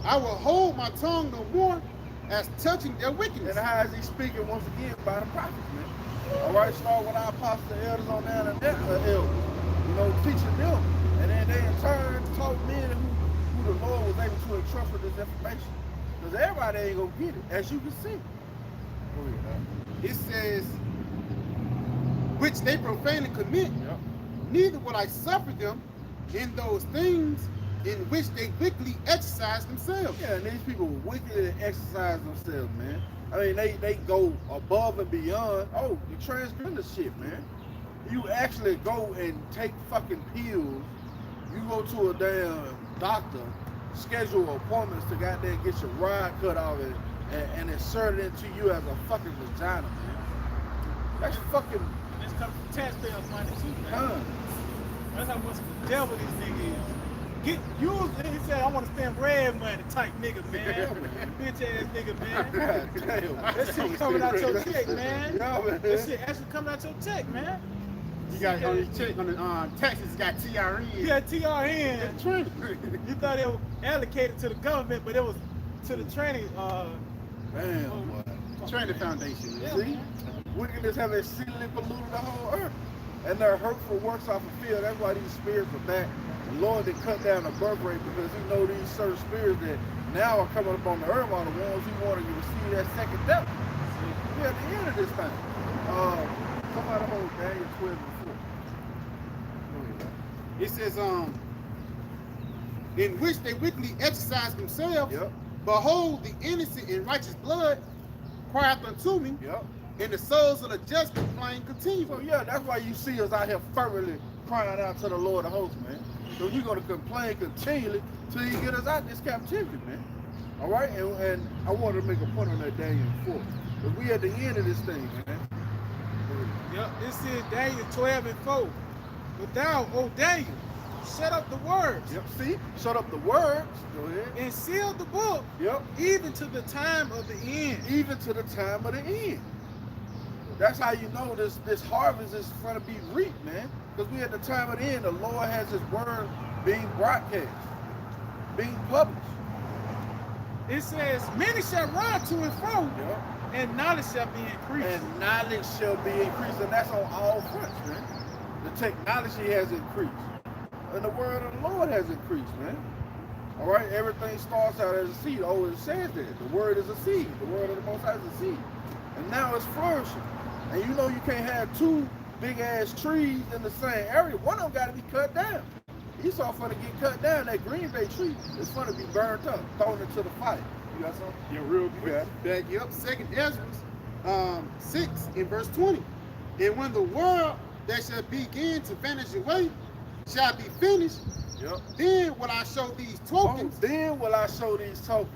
[SPEAKER 2] I will hold my tongue no more as touching their wickedness."
[SPEAKER 1] And how is he speaking once again by the prophets, man? All right, start with our apostles, the elders on down, and elders. You know, teaching them. And then they in turn taught men who the Lord was able to entrust with this information. Because everybody ain't gonna get it, as you can see.
[SPEAKER 2] It says, "Which they profanely commit, neither will I suffer them in those things in which they wickedly exercise themselves."
[SPEAKER 1] Yeah, and these people wickedly exercise themselves, man. I mean, they go above and beyond. Oh, you transgender shit, man. You actually go and take fucking pills. You go to a damn doctor, schedule appointments to goddamn get your rod cut off and insert it into you as a fucking vagina, man. That's fucking.
[SPEAKER 3] This comes from taxpayers' money too, man. That's how much of the devil this nigga is. He said, "I want to spend bread money," type nigga, man. Bitch ass nigga, man.
[SPEAKER 1] God damn.
[SPEAKER 3] That shit coming out your check, man.
[SPEAKER 1] Yeah, man.
[SPEAKER 3] That shit actually coming out your check, man.
[SPEAKER 2] You got on your check on the taxes, you got TRN.
[SPEAKER 3] Yeah, TRN. You thought it was allocated to the government, but it was to the training.
[SPEAKER 1] Damn, boy.
[SPEAKER 2] Training foundation.
[SPEAKER 3] Yeah,
[SPEAKER 1] See?
[SPEAKER 3] man.
[SPEAKER 1] Wickedness have exceedingly polluted the whole earth. And their hurtful works are fulfilled. That's why these spirits are back. The Lord did cut down the birth rate because he know these certain spirits that now are coming up on the earth are the ones who want to receive that second death. We're at the end of this thing. Somebody hold Daniel 12 and 4.
[SPEAKER 2] It says, in which they wickedly exercise themselves, behold, the innocent and righteous blood crieth unto me, and the souls of the just complain continually.
[SPEAKER 1] So yeah, that's why you see us out here fervently crying out to the Lord of hosts, man. So you're gonna complain continually till you get us out this captivity, man. All right, and I wanted to make a point on that Daniel 4. But we at the end of this thing, man.
[SPEAKER 3] Yep, this is Daniel 12 and 4. But thou, O Daniel, shut up the words.
[SPEAKER 1] Yep, see? Shut up the words. Go ahead.
[SPEAKER 3] And seal the book.
[SPEAKER 1] Yep.
[SPEAKER 3] Even to the time of the end.
[SPEAKER 1] Even to the time of the end. That's how you know this harvest is going to be reaped, man. Because we at the time of the end, the Lord has his word being broadcast, being published.
[SPEAKER 3] It says, many shall run to and fro, and knowledge shall be increased.
[SPEAKER 1] And knowledge shall be increased, and that's on all fronts, man. The technology has increased, and the word of the Lord has increased, man. All right, everything starts out as a seed. Oh, it says that. The word is a seed. The word of the Most High is a seed. And now it's flourishing. And you know you can't have two big-ass trees in the same area. One of them got to be cut down. Esau finna get cut down. That Green Bay tree is finna be burnt up, thrown into the fire. You got something?
[SPEAKER 2] Yeah, real quick. Back you up. 2nd Ezra 6 in verse 20. And when the world that shall begin to vanish away shall be finished, then will I show these tokens.
[SPEAKER 1] Then will I show these tokens.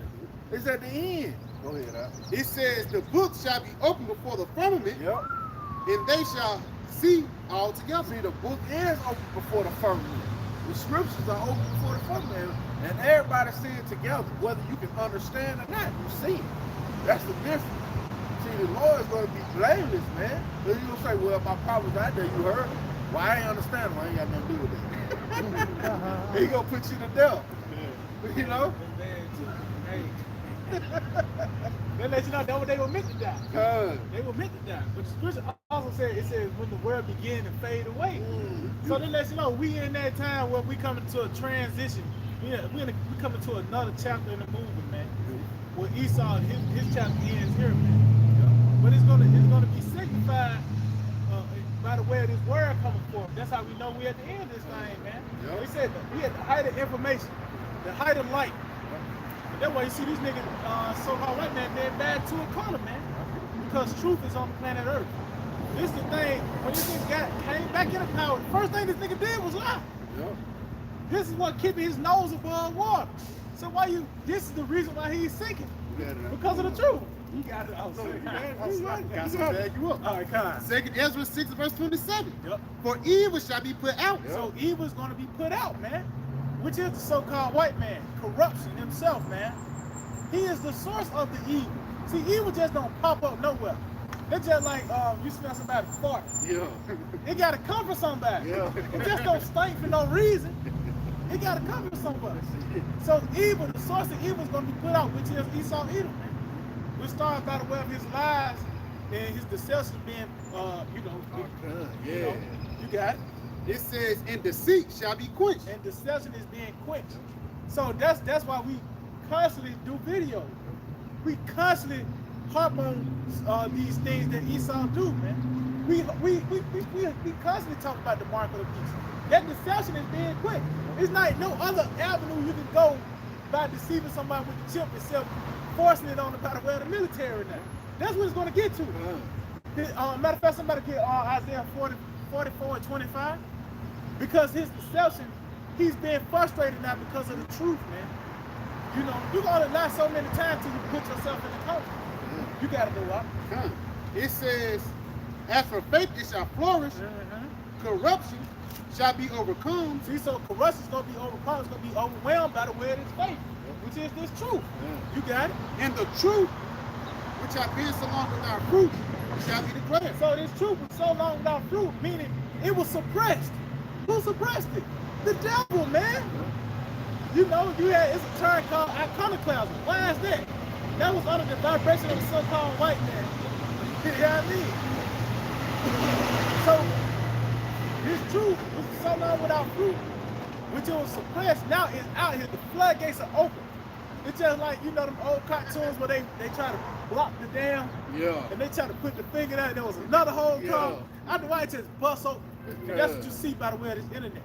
[SPEAKER 1] It's at the end. Go ahead,
[SPEAKER 2] It says the book shall be opened before the firmament, and they shall see all together.
[SPEAKER 1] See, the book is open before the firmament. The scriptures are open before the firmament, and everybody see it together, whether you can understand or not. You see it. That's the difference. See, the Lord is going to be blameless, man. So you gonna say, well, my problems out there, you heard them. Well, I ain't understand them. I ain't got nothing to do with it. He gonna put you to death. You know?
[SPEAKER 3] They let you know that they were meant to die. They were meant to die. But the scripture also says, it says when the world began to fade away. So they let you know we in that time where we coming to a transition. We coming to another chapter in the movement, man. Where Esau, his chapter ends here, man. But it's gonna be signified by the way of this word coming forth. That's how we know we at the end of this thing, man. They said that we at the height of information, the height of light. That's why you see these niggas, so-called white man, they're bad to a color, man. Because truth is on the planet Earth. This is the thing, when this nigga came back into power, the first thing this nigga did was lie. This is what keeping his nose above water. So this is the reason why he's sinking. Because of the truth. You got it.
[SPEAKER 2] Got to back you up.
[SPEAKER 3] All right, come on.
[SPEAKER 2] 2nd Ezra 6 verse 27. For evil shall be put out.
[SPEAKER 3] So evil is going to be put out, man. Which is the so-called white man, corruption himself, man. He is the source of the evil. See, evil just don't pop up nowhere. It's just like you smell somebody fart. It gotta come from somebody. It just don't stink for no reason. It gotta come from somebody. So evil, the source of evil is gonna be put out, which is Esau Edom, man. Which starts by the way of his lies and his deception being, you got it.
[SPEAKER 2] It says, and deceit shall be quenched.
[SPEAKER 3] And deception is being quenched. So that's why we constantly do videos. We constantly harp on these things that Esau do, man. We constantly talk about the mark of the beast. That deception is being quenched. It's not no other avenue you can go by deceiving somebody with the chip except forcing it on them by the way of the military now. That's what it's going to get to. Matter of fact, somebody get Isaiah 44 and 25. Because his deception, he's being frustrated now because of the truth, man. You know, you're gonna lie so many times till you put yourself in the corner. You gotta go up.
[SPEAKER 2] It says, as for faith it shall flourish, corruption shall be overcome.
[SPEAKER 3] See, so corruption is gonna be overcome, it's gonna be overwhelmed by the way of this faith, which is this truth. You got it?
[SPEAKER 2] And the truth, which hath been so long without fruit, shall be declared.
[SPEAKER 3] So this truth was so long without fruit, meaning it was suppressed. Who suppressed it? The devil, man. You know, it's a term called iconoclasm. Why is that? That was under the vibration of the so-called white man. You know what I mean? So this truth was so long without fruit, which it was suppressed. Now it's out here. The floodgates are open. It's just like, you know, them old cartoons where they try to block the dam. And they try to put the finger down and there was another hole come. After why it just bust open. That's what you see by the way of this internet.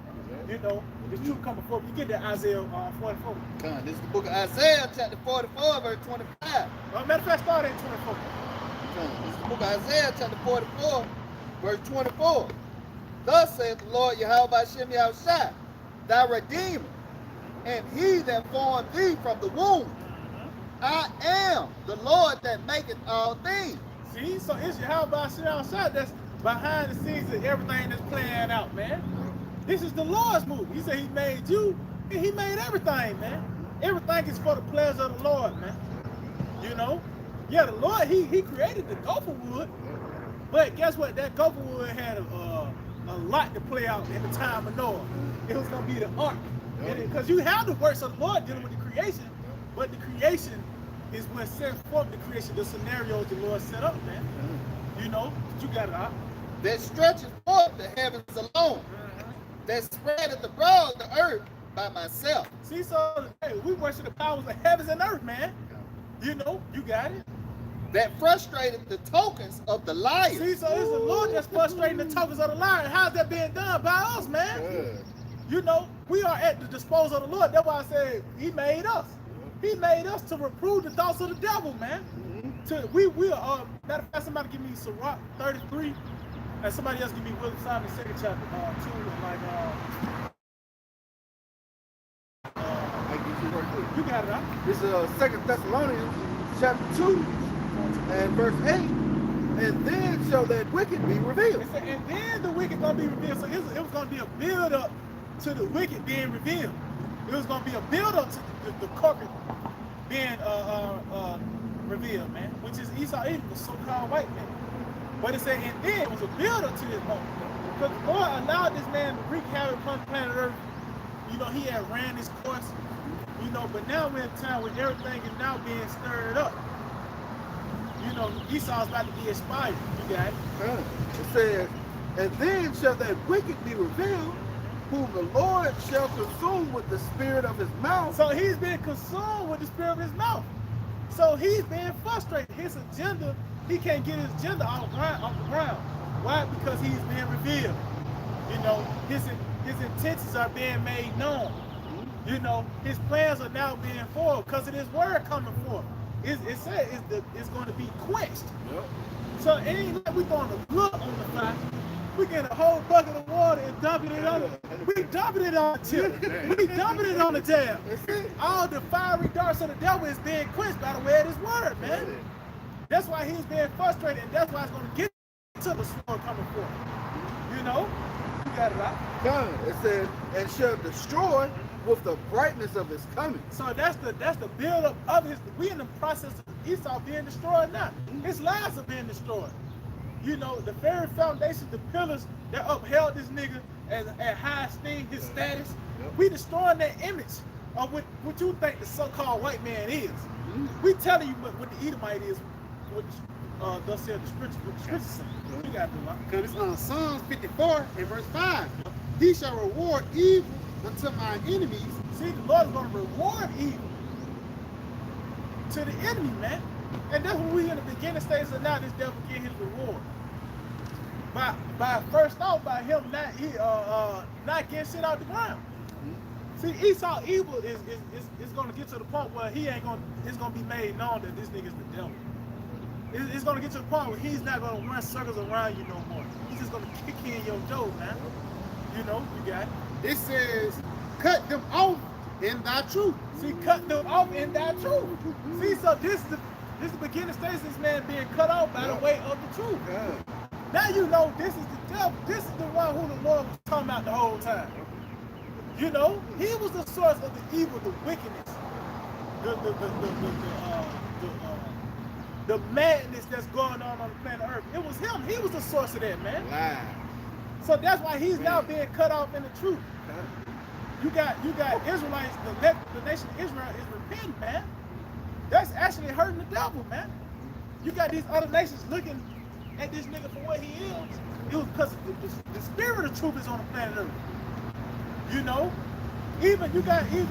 [SPEAKER 3] You know, the truth coming forth. You get that Isaiah 44.
[SPEAKER 4] This is the book of Isaiah, chapter 44, verse 25.
[SPEAKER 3] Matter of fact, start at 24.
[SPEAKER 4] This is the book of Isaiah, chapter 44, verse 24. Thus saith the Lord Yahawah Bahasham Yahawashi, thy Redeemer, and he that formed thee from the womb. I am the Lord that maketh all things.
[SPEAKER 3] See, so it's Yahawah Bahasham Yahawashi that's behind the scenes of everything that's playing out, man. This is the Lord's movie. He said he made you, and he made everything, man. Everything is for the pleasure of the Lord, man. You know? Yeah, the Lord, he created the gopher wood, but guess what? That gopher wood had a lot to play out in the time of Noah. It was going to be the ark. Because you have the works of the Lord dealing with the creation, but the creation is what set forth the creation, the scenarios the Lord set up, man. You know, you got it out.
[SPEAKER 4] That stretches forth the heavens alone, that spreadeth abroad the earth by myself.
[SPEAKER 3] See, so hey, we worship the powers of heavens and earth, man. You know, you got it.
[SPEAKER 4] That frustrated the tokens of the liar.
[SPEAKER 3] See, so it's the Lord that's frustrating the tokens of the liar. How's that being done? By us, man. You know, we are at the disposal of the Lord. That's why I said he made us. He made us to reprove the thoughts of the devil, man. We are, matter of fact, somebody give me Sirach 33, and somebody else give me William Simon 2nd chapter 2, and like,
[SPEAKER 1] I get you right quick.
[SPEAKER 3] you got it, huh?
[SPEAKER 1] This is 2 Thessalonians chapter 2 and verse 8. And then shall that wicked be revealed.
[SPEAKER 3] It said, and then the wicked gonna be revealed. So it was gonna be a build up to the wicked being revealed. It was gonna be a build up to the corporate being revealed, man. Which is Esau, the so-called white man. But it said, and then it was a build up to this moment. Because the Lord allowed this man to wreak havoc upon planet Earth. You know, he had ran his course. You know, but now we're in a time where everything is now being stirred up. You know, Esau's about to be inspired. You got it.
[SPEAKER 1] It says, and then shall that wicked be revealed, whom the Lord shall consume with the spirit of his mouth.
[SPEAKER 3] So he's been consumed with the spirit of his mouth. So he's being frustrated. His agenda, he can't get his agenda off the ground. Why? Because he's being revealed. You know, his intentions are being made known. You know, his plans are now being formed because of this word coming forth. It said it's going to be quenched.
[SPEAKER 1] Yep.
[SPEAKER 3] So it ain't like we throwing a look on the fire. We get a whole bucket of water and dumping it on. We dumping it on the tip. We dumping it on the tab. All the fiery darts of the devil is being quenched by the way of this word, man. That's why he's being frustrated, and that's why it's going to get to the sword coming forth. You know, you got it right.
[SPEAKER 1] It says, and shall destroy with the brightness of his coming.
[SPEAKER 3] So that's the build-up of his. We in the process of Esau being destroyed now. His lives are being destroyed. You know, the very foundation, the pillars that upheld this nigga at high esteem, his status. We destroying that image of what you think the so-called white man is. We telling you what the Edomite is, what thus said the scripture, what the scripture says. You got to do it.
[SPEAKER 2] Because it's on Psalms 54 and verse 5. He shall reward evil unto my enemies.
[SPEAKER 3] See, the Lord is going to reward evil to the enemy, man. And that's when we in the beginning stages of now this devil get his reward. By first off, by him not getting shit out the ground. See, Esau evil is going to get to the point where it's going to be made known that this nigga's the devil. It's going to get to the point where he's not going to run circles around you no more. He's just going to kick in your door, man. You know, you got it.
[SPEAKER 2] It says, cut them off in thy truth.
[SPEAKER 3] See, cut them off in thy truth. See, so this is the beginning stage of this man being cut off by the way of the truth. Now you know this is the devil. This is the one who the Lord was talking about the whole time. You know, he was the source of the evil, the wickedness, the madness that's going on the planet Earth. It was him. He was the source of that, man.
[SPEAKER 1] Wow.
[SPEAKER 3] So that's why he's now being cut off in the truth. You got Israelites, the nation of Israel is repenting, man. That's actually hurting the devil, man. You got these other nations looking at this nigga for what he is. It was because the spirit of truth is on the planet Earth. You know? You got these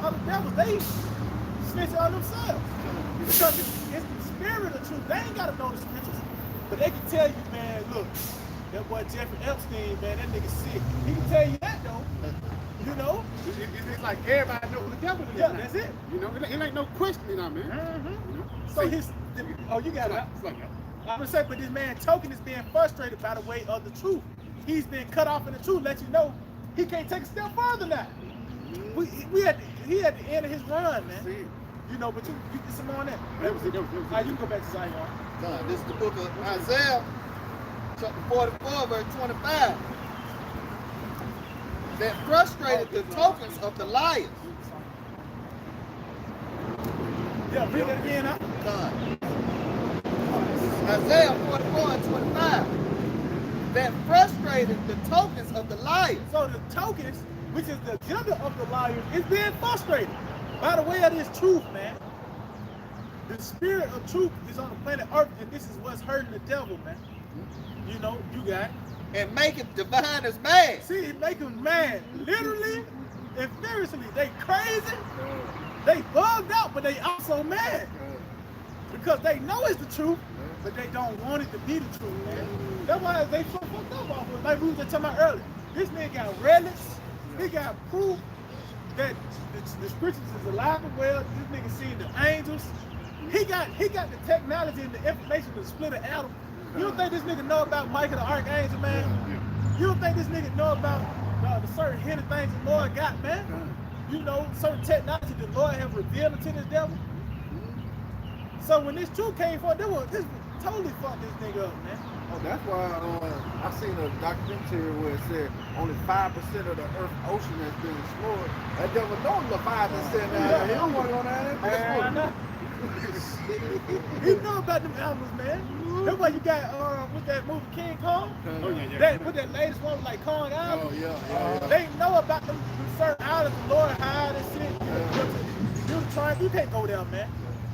[SPEAKER 3] other devils, they snitch on themselves. Because it's the spirit of truth. They ain't gotta know the scriptures. But they can tell you, man, look, That boy Jeffrey Epstein, man, that nigga sick. He can tell you that though. You know?
[SPEAKER 2] It's like everybody know who the devil is.
[SPEAKER 3] Yeah,
[SPEAKER 2] now.
[SPEAKER 3] that's it.
[SPEAKER 2] You know, it ain't no questioning on, man.
[SPEAKER 3] Mm-hmm.
[SPEAKER 2] You know?
[SPEAKER 3] So
[SPEAKER 2] See,
[SPEAKER 3] his, oh, you got it.
[SPEAKER 2] it's like,
[SPEAKER 3] I'm gonna say, but this man Token is being frustrated by the way of the truth. He's been cut off in the truth. Let you know he can't take a step further now. He had the end of his run, man.
[SPEAKER 2] see,
[SPEAKER 3] You know, but you get some more on that.
[SPEAKER 2] that was it.
[SPEAKER 3] You can go back to Zion.
[SPEAKER 4] This is the book of Isaiah, chapter 44, verse 25. That frustrated the tokens of the liars.
[SPEAKER 3] Yeah, read that again, huh?
[SPEAKER 4] Isaiah 44 and 25. That frustrated the tokens of the liars.
[SPEAKER 3] So the tokens, which is the agenda of the liars, is being frustrated by the way of this truth, man. The spirit of truth is on the planet Earth, and this is what's hurting the devil, man. You know, you got it.
[SPEAKER 4] And maketh diviners mad.
[SPEAKER 3] See, it make them mad, literally and furiously. They crazy, they bugged out, but they also mad because they know it's the truth, but they don't want it to be the truth, man. That's why they so fucked up off of it. Like we were just talking about earlier. This nigga got relics, he got proof that the scriptures is alive and well. This nigga seen the angels. He got the technology and the information to split an atom. You don't think this nigga know about Michael the Archangel, man? You don't think this nigga know about the certain hidden things the Lord got, man? You know, certain technology the Lord have revealed to this devil. So when this truth came forth, this would totally fuck this nigga up, man.
[SPEAKER 1] Oh, that's why I seen a documentary where it said only 5% of the Earth ocean has been explored. That devil know the 5% now. He don't want to go down there.
[SPEAKER 3] He know about them animals, man. That's why you got with that movie King Kong.
[SPEAKER 2] oh yeah.
[SPEAKER 3] That with that latest one like Kong Island.
[SPEAKER 1] Oh yeah.
[SPEAKER 3] They know about them certain islands, the Lord hide and shit. You trying, you can't go there, man.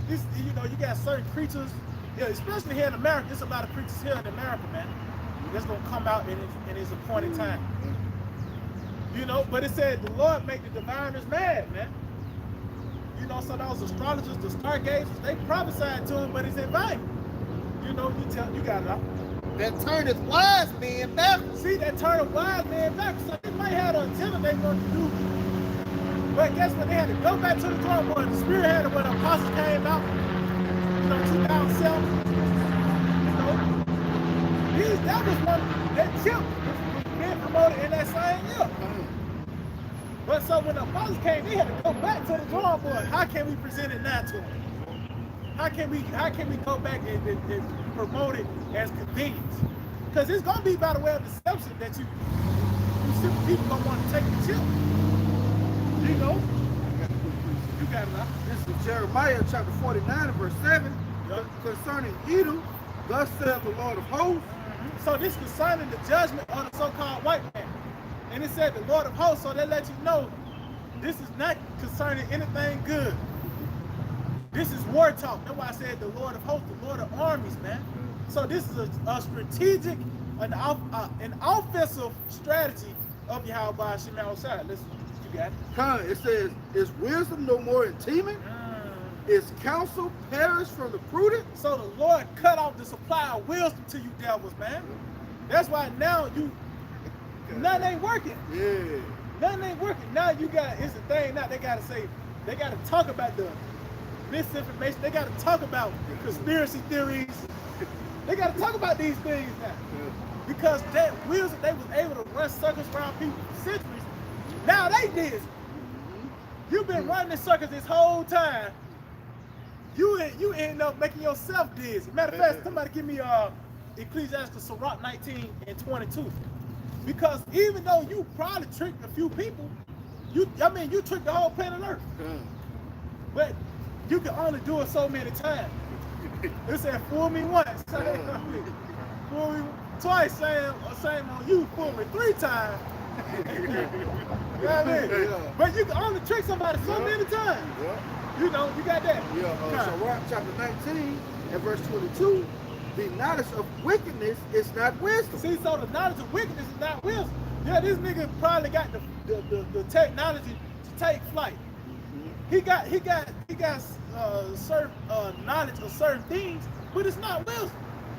[SPEAKER 3] This, you know, you got certain creatures, yeah, especially here in America. There's a lot of creatures here in America, man. That's gonna come out in its appointed time. You know, but it said the Lord make the diviners mad, man. You know, so those astrologers, the stargazers, they prophesied to him, but it's in vain. You know, you got it out.
[SPEAKER 4] That turneth wise men backwards.
[SPEAKER 3] See, that turn a wise man back. So they might have the antenna they want to do. But guess what? They had to go back to the drawing board. The spirit had it when the apostles came out. You know, 2007. You know, that was one, that chip was being promoted in that same year. But so when the apostles came, they had to go back to the drawing board. How can we present it now to them? How can we go back and promote it as convenience? Because it's gonna be by the way of deception that you simple people gonna want to take the chip. You know? You got it now.
[SPEAKER 1] This is Jeremiah chapter 49 and verse 7.
[SPEAKER 3] Yep.
[SPEAKER 1] Concerning Edom, thus saith the Lord of hosts.
[SPEAKER 3] So this concerning the judgment of the so-called white man. And it said the Lord of hosts, so they let you know this is not concerning anything good. This is war talk. That's why I said the Lord of hosts, the Lord of armies, man. So this is a strategic, an offensive strategy of Yahawah Bahasham Yahawashi. Listen, you got it.
[SPEAKER 1] It says, is wisdom no more in teeming? Is counsel perished from the prudent?
[SPEAKER 3] So the Lord cut off the supply of wisdom to you devils, man. That's why now nothing ain't working.
[SPEAKER 1] Yeah.
[SPEAKER 3] Nothing ain't working. Now you got, it's a thing now, they gotta talk about the misinformation. They gotta talk about conspiracy theories. They gotta talk about these things now. Because that wisdom, they was able to run circles around people for centuries. Now they did. You've been running in circles this whole time. You end up making yourself dizzy. Matter of fact, somebody give me Ecclesiastes Sirach 19 and 22. Because even though you probably tricked a few people, you tricked the whole planet Earth. But you can only do it so many times. It said, fool me once, fool me twice, same on you, fool me 3 times. You know what I mean?
[SPEAKER 1] Yeah.
[SPEAKER 3] But you can only trick somebody so many times.
[SPEAKER 1] Yeah.
[SPEAKER 3] You know, you got that.
[SPEAKER 1] Yeah, Sirach chapter 19 and verse 22, the knowledge of wickedness is not wisdom.
[SPEAKER 3] See, so the knowledge of wickedness is not wisdom. Yeah, this nigga probably got the technology to take flight. He got certain knowledge of certain things, but it's not wisdom.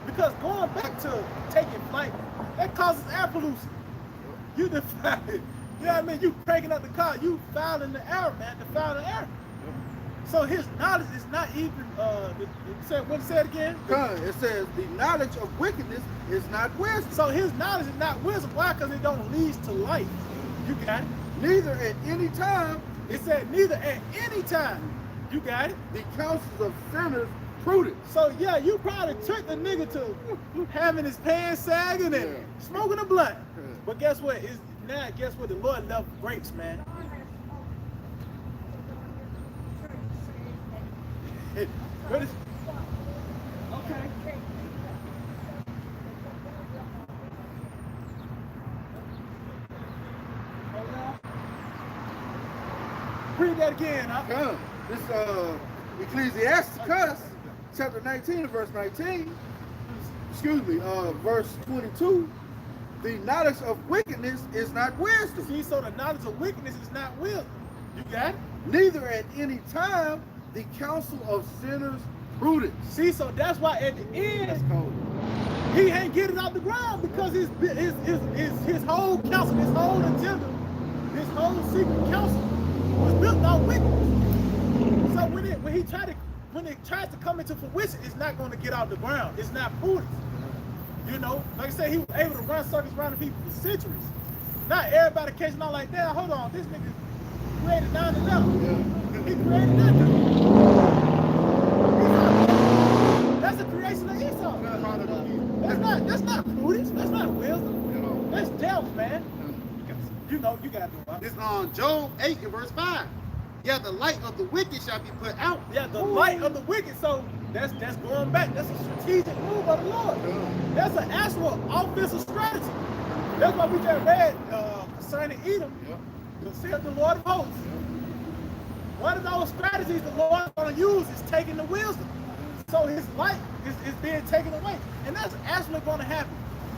[SPEAKER 3] Because going back to taking flight, that causes air pollution. You defile it. You know what I mean? You cranking up the car, you fouling the air, man, defiling the air. So his knowledge is not even, what it said again?
[SPEAKER 1] It says the knowledge of wickedness is not wisdom.
[SPEAKER 3] So his knowledge is not wisdom. Why? Because it don't lead to life. You got it?
[SPEAKER 1] Neither at any time.
[SPEAKER 3] It said neither at any time. You got it?
[SPEAKER 1] The counsels of sinners prudent.
[SPEAKER 3] So yeah, you probably tricked the nigga to having his pants sagging and smoking a blunt. But guess what? Guess what? The Lord left grapes, man. What is? Okay. Hold on. Read that again, huh?
[SPEAKER 1] This Ecclesiasticus, chapter 19, verse 19. Excuse me, verse 22. The knowledge of wickedness is not wisdom.
[SPEAKER 3] See, so the knowledge of wickedness is not wisdom. You got it?
[SPEAKER 1] Neither at any time the counsel of sinners prudence.
[SPEAKER 3] See, so that's why at the end he ain't get it off the ground because his whole counsel, his whole agenda, his whole secret counsel was built on wickedness. So when it tries to come into fruition, it's not going to get off the ground. It's not prudence. You know, like I said, he was able to run circles around the people for centuries. Not everybody catching on like that. Hold on, this nigga created down and up. He created that. That's a creation of Esau. That's not prudence. That's not wisdom. That's devil, man. You know, you gotta do it.
[SPEAKER 2] This on Job 8 and verse 5. Yeah, the light of the wicked shall be put out.
[SPEAKER 3] Yeah, the light of the wicked. So that's going back. That's a strategic move of the Lord. That's an actual offensive strategy. That's why we just read concerning Edom. Said the Lord of hosts. One of those strategies the Lord is going to use is taking the wisdom. So his light is being taken away. And that's actually going to happen.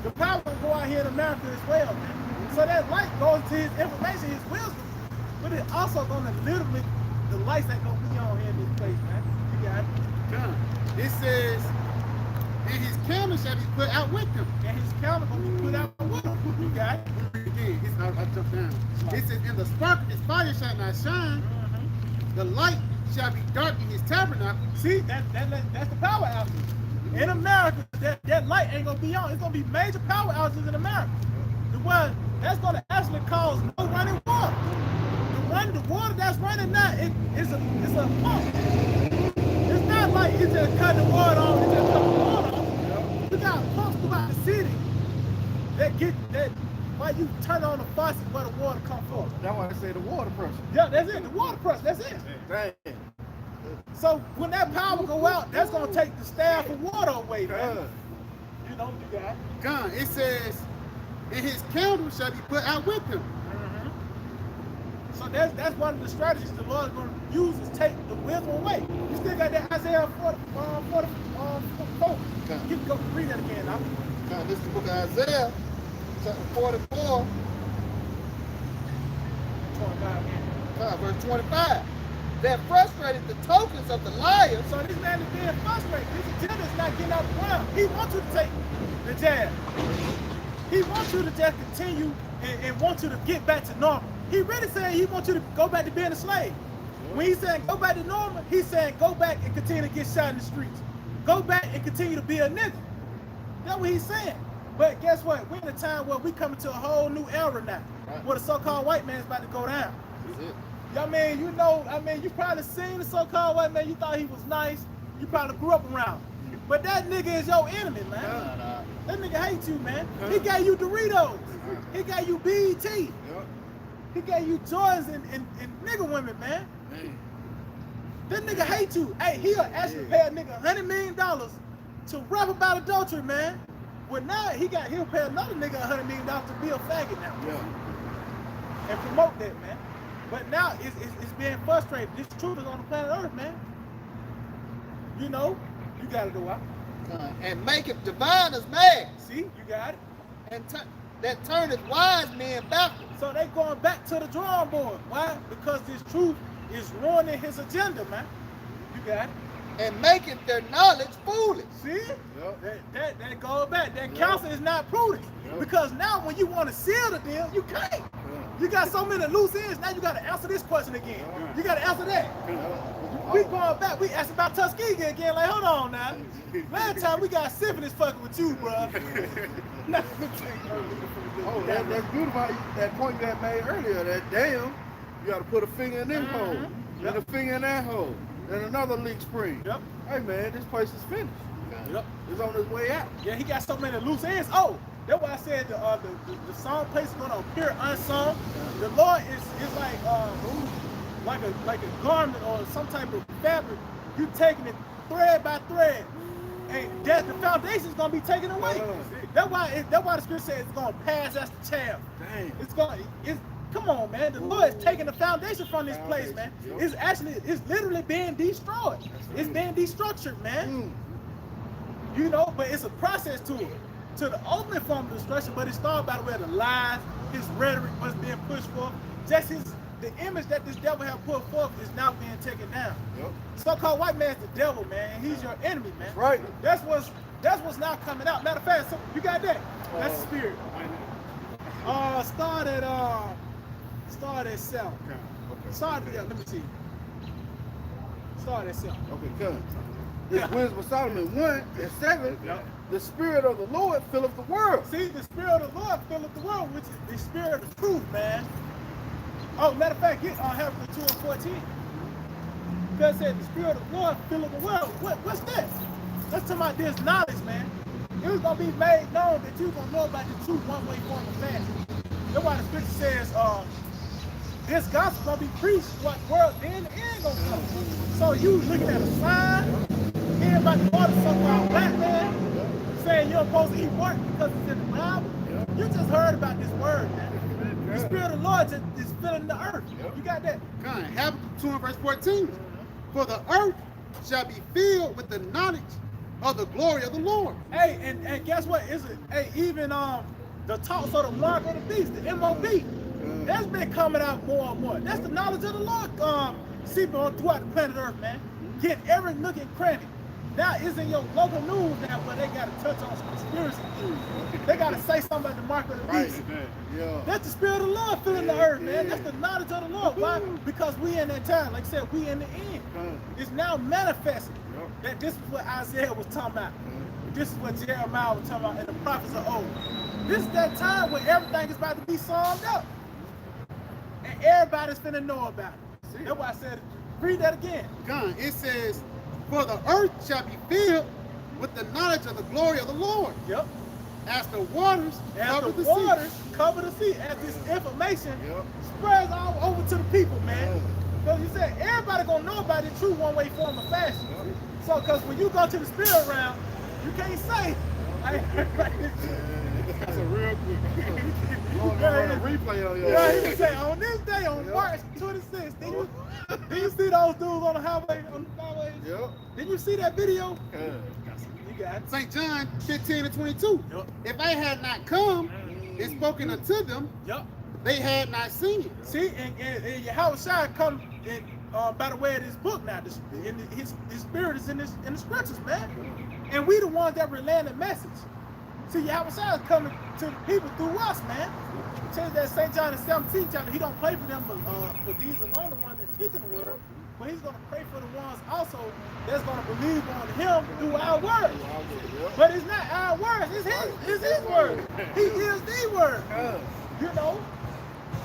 [SPEAKER 3] The power will go out here in America as well, man. So that light goes to his information, his wisdom. But it's also going to literally, the lights ain't going to be on here in this place, man. You got it?
[SPEAKER 2] It says, and his camera shall be put out with him.
[SPEAKER 3] And his camera going to be put out with him. You got it?
[SPEAKER 2] Again, I jumped down. It says, and the spark of his fire shall not shine. The light shall be dark in his tabernacle.
[SPEAKER 3] See, that's the power outage. In America, that light ain't going to be on. It's going to be major power outages in America. That's going to actually cause no running water. The water that's running now, it's a pump. It's not like you just cut the water off, you just cut the water off. You got pumps throughout the city that why you turn on the faucet where the water come from.
[SPEAKER 1] That's why they say the water pressure.
[SPEAKER 3] Yeah, that's it, the water pressure, that's it.
[SPEAKER 1] Dang.
[SPEAKER 3] So when that power go out, that's gonna take the staff of water away, man. You know, you got it.
[SPEAKER 2] God, it says, and his candle shall be put out with him.
[SPEAKER 3] So that's one of the strategies the Lord is going to use is take the wisdom away. You still got that Isaiah 44. You can go read that again now.
[SPEAKER 4] God, this is the book of Isaiah, chapter 44.
[SPEAKER 3] 25.
[SPEAKER 4] God, verse 25. That frustrated the tokens of the liars.
[SPEAKER 3] So this man is being frustrated. His agenda is not getting out of the ground. He wants you to take the jab. He wants you to just continue and want you to get back to normal. He really saying he wants you to go back to being a slave. When he's saying go back to normal, he's saying go back and continue to get shot in the streets. Go back and continue to be a nigga. That's what he's saying. But guess what? We're in a time where we coming to a whole new era now. Right. Where the so-called white man's about to go down.
[SPEAKER 4] That's it.
[SPEAKER 3] You probably seen the so-called white man, you thought he was nice. You probably grew up around. But that nigga is your enemy, man. That nigga hates you, man. He gave you Doritos. He gave you BET. He gave you Jordans and nigga women, man. That nigga hate you. Hey, he'll actually pay a nigga $100 million to rap about adultery, man. Well, now he'll pay another nigga $100 million to be a faggot now. And promote that, man. But now it's being frustrated. This truth is on the planet Earth, man. You know, you gotta do what?
[SPEAKER 4] And make it diviners mad.
[SPEAKER 3] See, you got it.
[SPEAKER 4] And that turneth wise men backwards.
[SPEAKER 3] So they going back to the drawing board. Why? Because this truth is ruining his agenda, man. You got it.
[SPEAKER 4] and maketh their knowledge foolish.
[SPEAKER 3] See?
[SPEAKER 1] Yep.
[SPEAKER 3] That goes back. That counsel is not prudent. Because now when you want to seal the deal, you can't. You got so many loose ends, now you got to answer this question again. You got to answer that. We going back, we asked about Tuskegee again, like, hold on now. Last time we got syphilis fucking with you, bro.
[SPEAKER 1] Oh, that's beautiful. That point you had made earlier, that damn, you got to put a finger in this hole, and a finger in that hole, and another leak spring.
[SPEAKER 3] Yep.
[SPEAKER 1] Hey man, this place is finished.
[SPEAKER 3] Yep.
[SPEAKER 1] It's on its way out.
[SPEAKER 3] Yeah, he got so many loose ends. Oh, that's why I said the song place is gonna appear unsung. The Lord is like a garment or some type of fabric. You taking it thread by thread, and the foundation is gonna be taken away. That's why the scripture says it's gonna pass as the chaff. Dang. Come on, man. The Lord is taking the foundation from this place, man. It's literally being destroyed. It's being destructured, man. You know, but it's a process to it. To the ultimate form of destruction, but it started by the way of the lies, his rhetoric was being pushed forth. Just the image that this devil have put forth is now being taken down. So-called white man's the devil, man, and he's your enemy, man.
[SPEAKER 1] Right.
[SPEAKER 3] That's what's now coming out. Matter of fact, so you got that. That's the spirit. Start at 7. Let me see. Start at 7.
[SPEAKER 1] Okay, good. This Wisdom of Solomon 1 and 7. The Spirit of the Lord filleth the world.
[SPEAKER 3] See, the Spirit of the Lord filleth the world, which is the Spirit of truth, man. Oh, matter of fact, get Habakkuk 2 and 14. Because it said the Spirit of the Lord filleth the world. What's that? That's talking about this knowledge, man. It was going to be made known that you're going to know about the truth one way, form, and fashion. That's why the scripture says, this gospel going to be preached what world then the end going to come. So you looking at a sign, hearing about the order so-called black man, saying you're supposed to eat pork because it's in the Bible. You just heard about this word, man. The Spirit of the Lord just is filling the earth. You got that?
[SPEAKER 2] God, Habakkuk 2 and verse 14. For the earth shall be filled with the knowledge of the glory of the Lord.
[SPEAKER 3] Hey, and guess what? Even the talks of the mark of the beast, the MOB, that's been coming out more and more. That's the knowledge of the Lord seeping on throughout the planet Earth, man. Get every nook and cranny. Now it's in your local news now where they got to touch on some conspiracy theories. They got to say something about the mark of the beast. That's the Spirit of the Lord filling the earth, man. That's the knowledge of the Lord. Why? Because we in that time. Like I said, we in the end. It's now manifested that this is what Isaiah was talking about. This is what Jeremiah was talking about, and the prophets of old. This is that time where everything is about to be summed up. And everybody's finna know about it. That's why I said, read that again.
[SPEAKER 2] God, it says, for the earth shall be filled with the knowledge of the glory of the Lord. As the waters cover the sea.
[SPEAKER 3] As this information spreads all over to the people, man. Because you said everybody gonna know about the truth one way, form, or fashion. So, because when you go to the spirit realm, you can't say.
[SPEAKER 2] That's a real quick.
[SPEAKER 1] A replay on your
[SPEAKER 3] he can say on this day, on March 26th, did you see those dudes on the highway? Did you see that video? You got it.
[SPEAKER 2] St. John 15 and 22. If I had not come and spoken unto them, they had not seen it.
[SPEAKER 3] See, and Yahawah come in, by the way of this book now. His spirit is in the scriptures, man. And we the ones that relay the message. See, Yahawah is coming to the people through us, man. It says that St. John in 17 chapter, he don't pray for them, but for these alone, the ones that teaching the word, but he's going to pray for the ones also that's going to believe on him through our words. But it's not our words, it's his word. He is the word. You know?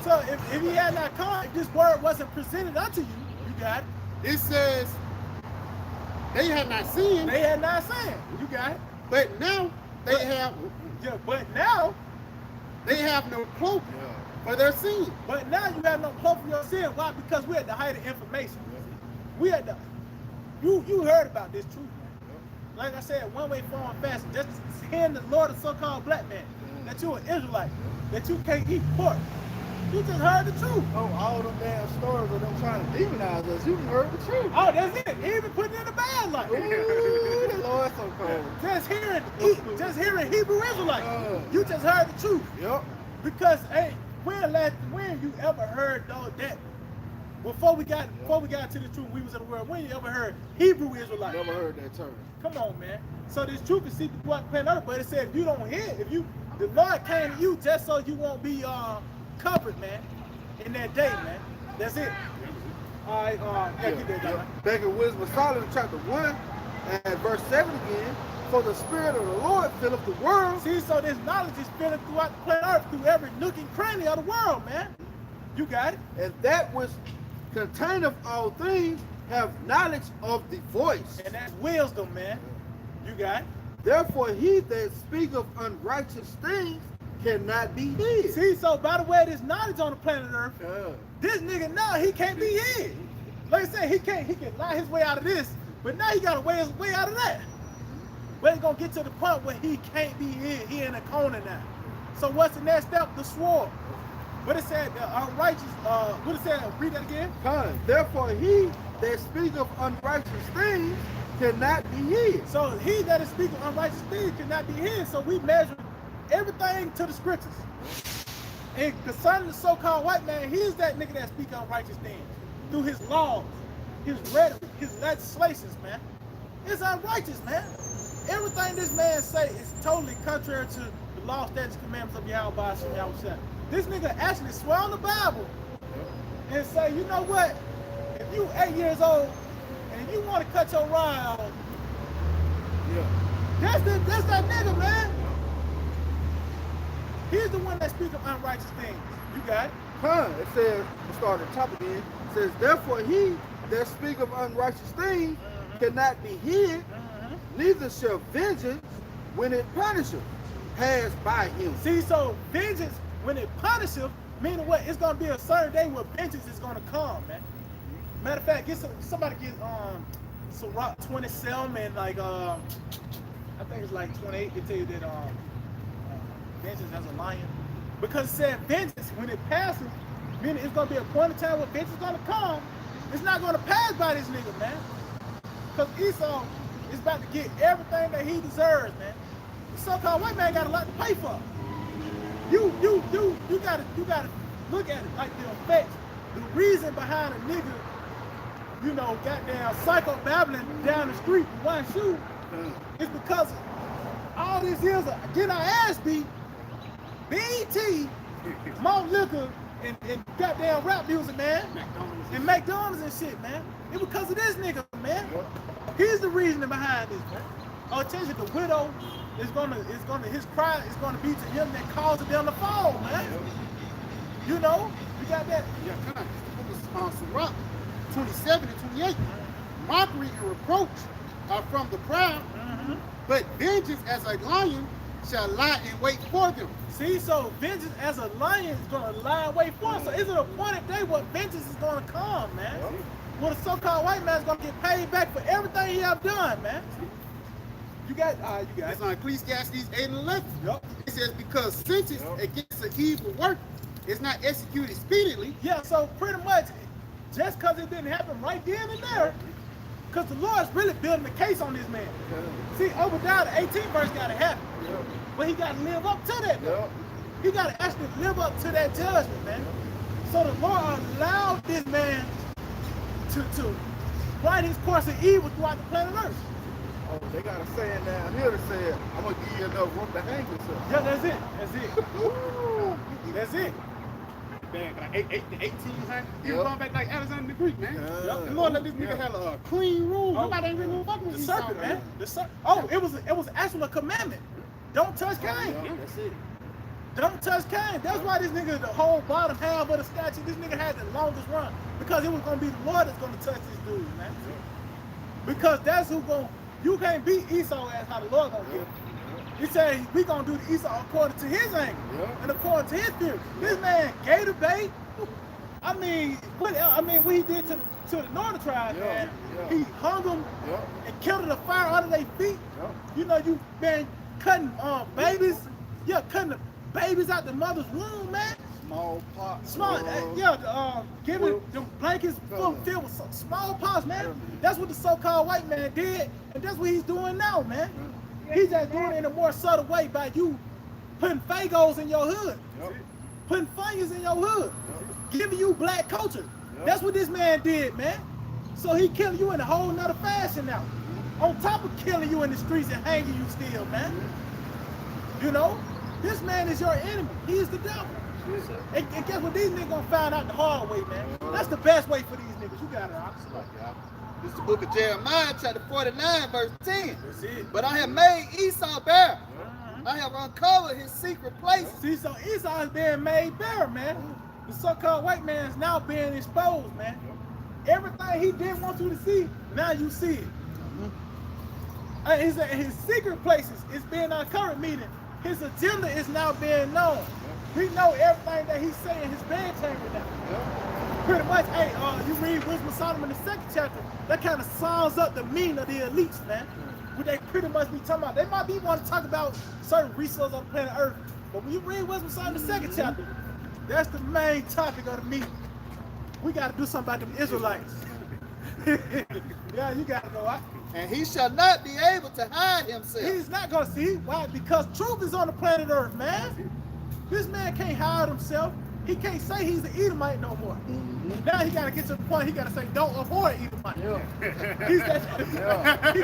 [SPEAKER 3] So if he had not come, if this word wasn't presented unto you, you got it.
[SPEAKER 2] It says, they had not seen.
[SPEAKER 3] They had not seen. You got it.
[SPEAKER 2] But now they have.
[SPEAKER 3] But now
[SPEAKER 2] they have no cloak for their sin.
[SPEAKER 3] But now you have no cloak for your sin. Why? Because we're at the height of information. We at the. You heard about this truth, man. Like I said, one way, form, and fashion. Just hearing the Lord of so-called black man that you're an Israelite, that you can't eat pork. You just heard the truth.
[SPEAKER 1] Oh, all them damn stories of them trying to demonize us. You heard the truth.
[SPEAKER 3] Oh, that's it. He even put it in the bad light.
[SPEAKER 1] Ooh, the Lord so cold.
[SPEAKER 3] Just hearing Hebrew Israelite. You just heard the truth.
[SPEAKER 1] Yep.
[SPEAKER 3] Because, hey, when you ever heard though Before we got to the truth, we was in the world. When you ever heard Hebrew Israelite?
[SPEAKER 1] Never heard that term.
[SPEAKER 3] Come on, man. So this truth is secret throughout the planet Earth, but it said if you don't hear, the Lord came to you just so you won't be covered, man, in that day, man. That's it. All right, get that done.
[SPEAKER 1] Back in Wisdom of Solomon, chapter 1, and verse 7 again. For the Spirit of the Lord filleth the world.
[SPEAKER 3] See, so this knowledge is filling throughout the planet Earth, through every nook and cranny of the world, man. You got it.
[SPEAKER 1] And that which containeth all things have knowledge of the voice.
[SPEAKER 3] And that's wisdom, man. You got it.
[SPEAKER 1] Therefore, he that speaketh unrighteous things cannot be hid.
[SPEAKER 3] See, so by the way, this knowledge on the planet Earth, this nigga now he can't be hid. Like I said, he can lie his way out of this, but now he got to weigh his way out of that. But it's gonna get to the point where he can't be hid. He in a corner now. So what's the next step? The sword. What it said, the unrighteous. What it said? Read that again.
[SPEAKER 1] Therefore, he that speaketh unrighteous things cannot be hid.
[SPEAKER 3] So he that is speaking unrighteous things cannot be hid. So we measure everything to the scriptures. And concerning the so-called white man, he's that nigga that speaks unrighteous things through his laws, his rhetoric, his legislations, man. It's unrighteous, man. Everything this man say is totally contrary to the law, statutes, commandments of Yahawah Bahasham Yahawashi. This nigga actually swear on the Bible and say, you know what? If you 8 years old and you want to cut your ride off, that's that nigga, man. He's the one that speaks of unrighteous things. You got it?
[SPEAKER 1] It says, we'll start at the top again. It says, therefore he that speaketh unrighteous things cannot be hid, neither shall vengeance, when it punisheth, pass by him.
[SPEAKER 3] See, so vengeance, when it punishes, meaning what? It's gonna be a certain day where vengeance is gonna come, man. Matter of fact, somebody get Sirach 27 and like I think it's like 28. They tell you that vengeance as a lion, because it said vengeance when it passes, meaning it's gonna be a point in time where vengeance is gonna come. It's not gonna pass by this nigga, man, because Esau is about to get everything that he deserves, man. The so-called white man got a lot to pay for. You gotta look at it like the effects, the reason behind a nigga, you know, goddamn psycho babbling down the street with one shoe is because all these years of getting our ass beat, BET, malt liquor, and goddamn rap music, man, and McDonald's and shit, man. It's because of this nigga, man. He's the reason behind this, man. Attention, the widow his cry is gonna be to him that caused them to fall, man. You know, you got that.
[SPEAKER 2] Yeah, kind of. Sirach 27 and 28. Mockery and reproach are from the proud, but vengeance as a lion shall lie in wait for them.
[SPEAKER 3] See, so vengeance as a lion is gonna lie in wait for them. So is it a appointed day where vengeance is gonna come, man? Well, the so-called white man is gonna get paid back for everything he have done, man. You got
[SPEAKER 2] It's on Ecclesiastes 8 and 11. It says, because sentence against an evil work is not executed speedily.
[SPEAKER 3] Yeah, so pretty much, just because it didn't happen right then and there, because the Lord's really building the case on this man. See, Obadiah, the 18th verse got to happen. But he got to live up to that. He got to actually live up to that judgment, man. So the Lord allowed this man to write his course of evil throughout the planet Earth.
[SPEAKER 1] Oh, they got a saying down here that said, I'm going to give you enough room to hang yourself.
[SPEAKER 3] Yeah, that's it. That's it.
[SPEAKER 2] Back like 1800s. He was going back like Alexander the Greek, man. The Lord let this nigga have a clean room. Nobody ain't really fucking with
[SPEAKER 3] the serpent, man. The serpent. Oh, it was actually a commandment. Don't touch Cain.
[SPEAKER 1] That's it.
[SPEAKER 3] Don't touch Cain. That's why this nigga, the whole bottom half of the statue, this nigga had the longest run. Because it was going to be the Lord that's going to touch this dude, man. Because that's who going to, you can't beat Esau as how the Lord going to get him. He said, we going to do the Esau according to his angle and according to his theory. This man, gator bait. I mean, what he did to the northern tribe, man. He hung them and killed the fire under their feet. You know, you been cutting babies. Yeah, cutting the babies out the mother's womb, man.
[SPEAKER 1] Smallpox.
[SPEAKER 3] Giving them blankets filled with smallpox, man. That's what the so-called white man did, and that's what he's doing now, man. He's just doing it in a more subtle way by you putting fagos in your hood, putting fingers in your hood, giving you black culture. That's what this man did, man. So he killing you in a whole nother fashion now. On top of killing you in the streets and hanging you still, man. You know, this man is your enemy. He is the devil. And guess what? These niggas gonna find out the hard way, man. That's the best way for these niggas. You got it, Ox.
[SPEAKER 4] This is the book of Jeremiah, chapter 49, verse 10.
[SPEAKER 3] That's it.
[SPEAKER 4] But I have made Esau bare. I have uncovered his secret places.
[SPEAKER 3] See, so Esau is being made bare, man. The so-called white man is now being exposed, man. Everything he didn't want you to see, now you see it. His secret places is being uncovered, meaning his agenda is now being known. We know everything that he's saying in his bedchamber now. Pretty much, hey, you read Wisdom of Solomon in the 2nd chapter, that kind of sums up the meaning of the elites, man. What they pretty much be talking about. They might be want to talk about certain resources on planet Earth, but when you read Wisdom of Solomon in the 2nd chapter, that's the main topic of the meeting. We got to do something about them Israelites. Yeah, you got to go out.
[SPEAKER 4] And he shall not be able to hide himself.
[SPEAKER 3] He's not going to see. Why? Because truth is on the planet Earth, man. This man can't hide himself. He can't say he's an Edomite no more. Now he got to get to the point, he got to say, don't avoid Edomite. He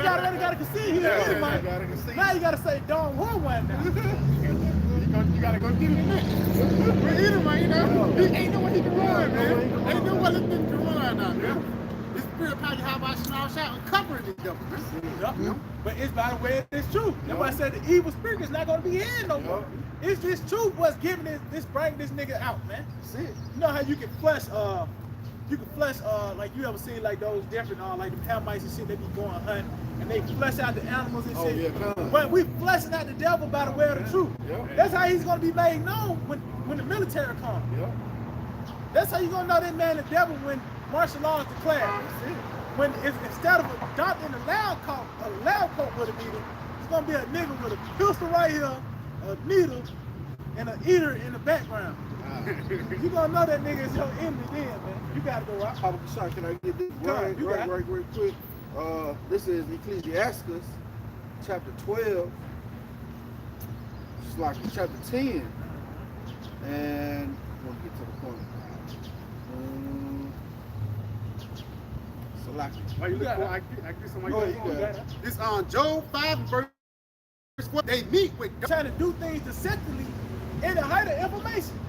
[SPEAKER 3] already got to concede he's an Edomite. Now you got to say, don't avoid one now.
[SPEAKER 2] You gotta go get him in. We're Edomite, you know. He ain't no way he can run, man. Ain't no way this thing can run now, man. This spirit power Yahawah Bahasham Yahawashi covering this devil, man.
[SPEAKER 3] But it's by the way it's true. That's why I said the evil spirit is not going to be in no more. It's just truth what's giving this bring this nigga out, man.
[SPEAKER 1] That's it.
[SPEAKER 3] You know how you can flesh like you ever seen like those different like the Hamites and shit, they be going hunting and they flesh out the animals and shit. But we fleshing out the devil by the way of the truth. That's how he's gonna be made known when the military comes. That's how you gonna know that man the devil when martial law is declared. When instead of adopting a loud coat with a needle, it's gonna be a nigga with a pistol right here, a needle, and an eater in the background. You gonna know that nigga is your enemy then, man. You gotta go out.
[SPEAKER 1] Sorry, can I get this right quick? This is Ecclesiastes, chapter 12. It's like chapter 10. And we'll get to the point.
[SPEAKER 2] Why you look for? I get somebody. This on Job 5 verse 4. They meet with
[SPEAKER 3] trying to do things deceptively in the height of information.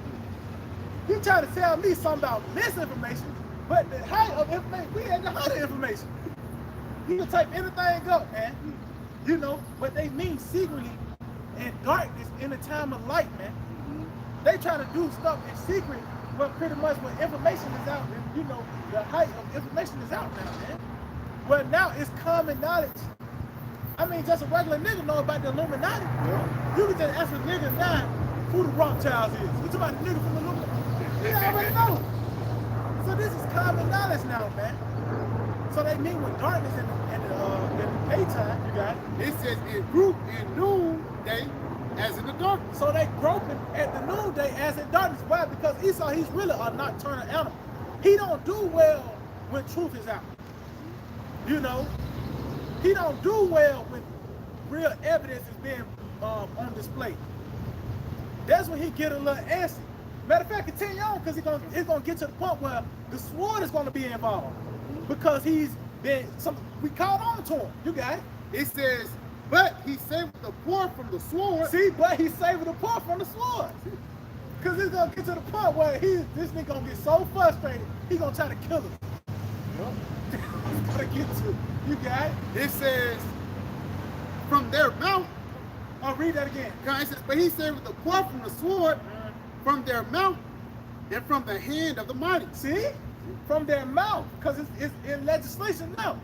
[SPEAKER 3] You trying to tell me something about misinformation, but the height of information, we at the height of information. You can type anything up, man. You know, but they mean secretly in darkness in a time of light, man. They trying to do stuff in secret, but pretty much when information is out, you know, the height of information is out now, man. But now it's common knowledge. I mean, just a regular nigga know about the Illuminati. You can just ask a nigga now who the rawchaa is. You talking about the nigga from the Illuminati? He already know. So this is common knowledge now, man. So they mean with darkness in the daytime, you got it.
[SPEAKER 2] It says in group in noonday as in the darkness.
[SPEAKER 3] So they groping at the noonday as in darkness. Why? Because Esau, he's really a nocturnal animal. He don't do well when truth is out. You know, he don't do well when real evidence is being on display. That's when he get a little antsy. Matter of fact, continue on because it's gonna get to the point where the sword is gonna be involved because he's been we caught on to him. You got it.
[SPEAKER 2] It says, but he saved the poor from the sword.
[SPEAKER 3] See, but he's saving the poor from the sword. Because it's gonna get to the point where this nigga gonna get so frustrated, he gonna try to kill us. He's gonna get to you got it.
[SPEAKER 2] It says, from their mouth.
[SPEAKER 3] I'll read that again.
[SPEAKER 2] It says, but he saved the poor from the sword, from their mouth, and from the hand of the mighty.
[SPEAKER 3] See? From their mouth, because it's in legislation now.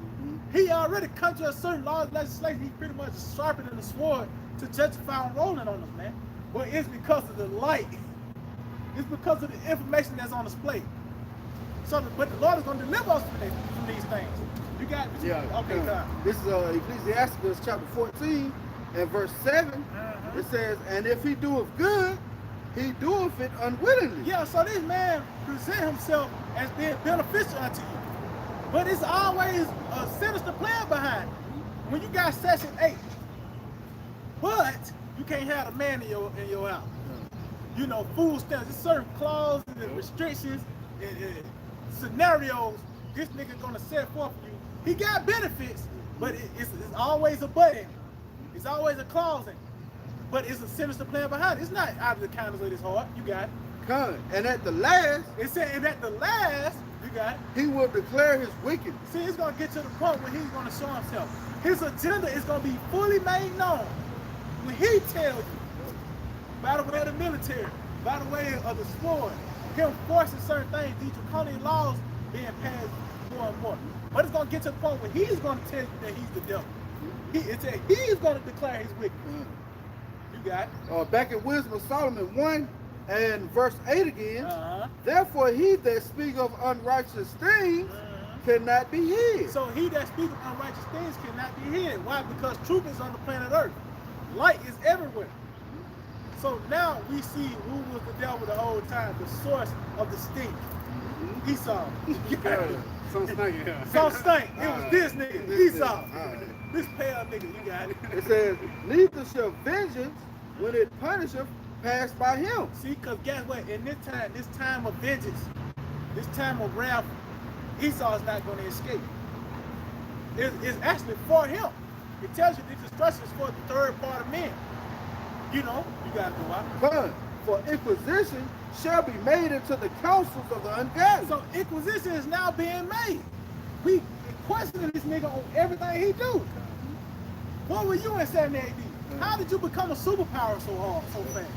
[SPEAKER 3] He already come to a certain law of legislation. He pretty much is sharpening the sword to justify rolling on us, man. But it's because of the light. It's because of the information that's on display. So, but the Lord is going to deliver us from these things. You got it?
[SPEAKER 1] Yeah.
[SPEAKER 3] Okay, God.
[SPEAKER 1] This is Ecclesiastes chapter 14 and verse 7. It says, and if he doeth good, he doeth it unwillingly.
[SPEAKER 3] Yeah, so this man present himself as being beneficial unto you. But it's always a sinister plan behind it. When you got Section 8, but you can't have a man in your house. You know, food stamps, there's certain clauses and restrictions. scenarios this nigga gonna set forth for you. He got benefits, but it's always a but in it. It's always a clause in it. But it's a sinister plan behind it. It's not out of the kindness of his heart. You got it.
[SPEAKER 1] Come. And at the last,
[SPEAKER 3] It said, and at the last, you got it.
[SPEAKER 1] he will declare his wickedness.
[SPEAKER 3] See, it's gonna get to the point where he's gonna show himself. His agenda is gonna be fully made known when he tells you, by the way of the military, by the way of the sword, him forcing certain things, these draconian laws being passed more and more. But it's gonna get to the point where he's gonna tell you that he's the devil. He's gonna declare his wickedness. You got it.
[SPEAKER 1] Back in Wisdom of Solomon 1 and verse 8 again. Therefore, he that speak of unrighteous things cannot be hid.
[SPEAKER 3] So he that speaks of unrighteous things cannot be hid. Why? Because truth is on the planet Earth. Light is everywhere. So now we see who was the devil the whole time, the source of the stink. Esau.
[SPEAKER 2] Some stank.
[SPEAKER 3] Some stink. It was this nigga, Esau. This pale nigga, you got it.
[SPEAKER 1] It says, neither shall vengeance, when it punisheth, pass by him.
[SPEAKER 3] See, because guess what? In this time of vengeance, this time of wrath, Esau is not going to escape. It's actually for him. It tells you this destruction is for the third part of men. You know, you got to go out.
[SPEAKER 1] But for inquisition shall be made into the councils of the ungodly.
[SPEAKER 3] So inquisition is now being made. We questioning this nigga on everything he do. What were you in 70 AD? How did you become a superpower so hard, so fast?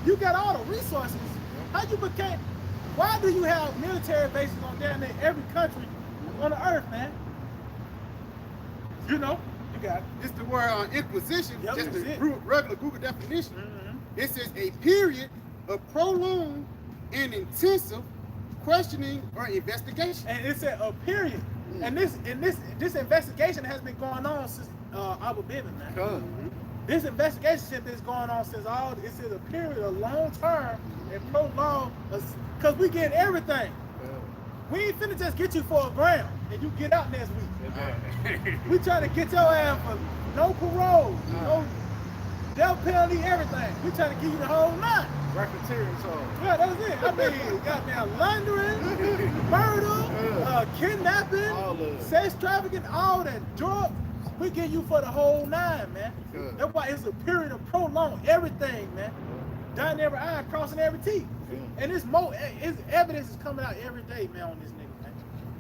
[SPEAKER 3] You got all the resources. How you became? Why do you have military bases on down there every country on the earth, man? You know, you got it.
[SPEAKER 2] It's the word inquisition,
[SPEAKER 3] Yep,
[SPEAKER 2] just
[SPEAKER 3] that's
[SPEAKER 2] the
[SPEAKER 3] it.
[SPEAKER 2] regular Google definition. It says a period of prolonged and intensive questioning or investigation.
[SPEAKER 3] And it's a period. And this investigation has been going on since Abu Bibi, man. This investigation has been going on since it's a period of long term and prolonged, because we get everything. We ain't finna just get you for a gram and you get out next week. We trying to get your ass for no parole, no death penalty, everything. We trying to give you the whole nine.
[SPEAKER 1] Racketeering charge.
[SPEAKER 3] Yeah, that's it. I mean, goddamn laundering, murder, kidnapping,
[SPEAKER 1] All of it.
[SPEAKER 3] sex trafficking, all that drugs. We get you for the whole nine, man.
[SPEAKER 1] Good.
[SPEAKER 3] That's why it's a period of prolonged everything, man. Dotting every I, crossing every T. And it's evidence is coming out every day, man, on this nigga, man.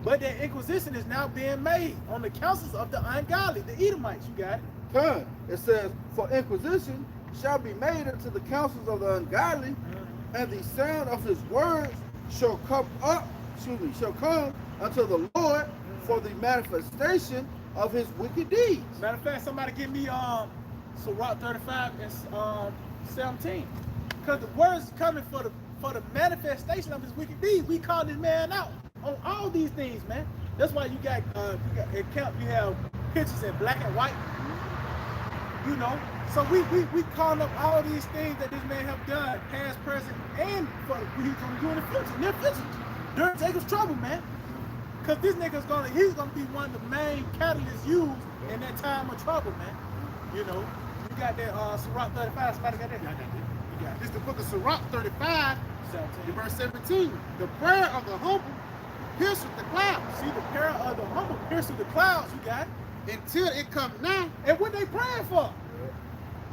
[SPEAKER 3] But that inquisition is now being made on the councils of the ungodly, the Edomites. You got it.
[SPEAKER 1] It says, for inquisition shall be made into the councils of the ungodly, and the sound of his words shall come unto the Lord for the manifestation of his wicked deeds.
[SPEAKER 3] Matter of fact, somebody give me Sirach 35 and 17. Because the words coming for the manifestation of his wicked deeds. We call this man out on all these things, man. That's why you got you have pictures in black and white. You know, so we calling up all these things that this man have done, past, present, and for what he's gonna do in the future, near future. During Jacob's trouble, man. Cause this nigga's he's gonna be one of the main catalysts used in that time of trouble, man. You know, you got that Sirach 35. Somebody got that?
[SPEAKER 2] Yeah, I got that.
[SPEAKER 3] You got
[SPEAKER 2] It's the book of Sirach 35,
[SPEAKER 3] 17.
[SPEAKER 2] verse 17. The prayer of the humble pierces the clouds.
[SPEAKER 3] See, the prayer of the humble pierces the clouds. You got it.
[SPEAKER 2] Until it come nigh.
[SPEAKER 3] And what they praying for?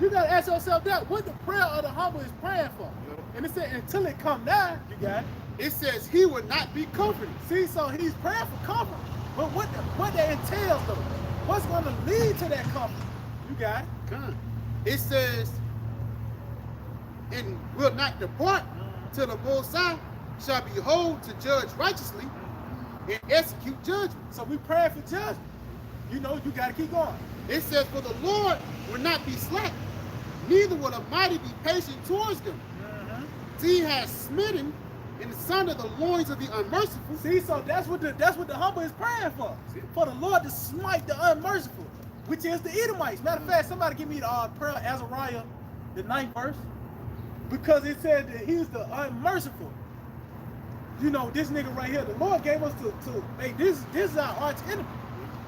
[SPEAKER 3] You gotta ask yourself that. What the prayer of the humble is praying for? And it said until it come nigh. You got it.
[SPEAKER 2] It says he will not be comforted.
[SPEAKER 3] See, so he's praying for comfort. But what that entails though? What's going to lead to that comfort? You got it.
[SPEAKER 2] Come. It says, and will not depart till the Most High shall be whole to judge righteously and execute judgment.
[SPEAKER 3] So we praying for judgment. You know, you got to keep going.
[SPEAKER 2] It says, for the Lord will not be slack, neither will the mighty be patient towards them. He has smitten in the son of the loins of the unmerciful.
[SPEAKER 3] See, so that's what the humble is praying for. For the Lord to smite the unmerciful, which is the Edomites. Matter of fact, somebody give me the prayer of Azariah, the 9th verse. Because it said that he's the unmerciful. You know, this nigga right here, the Lord gave us to hey, this is our arch enemy.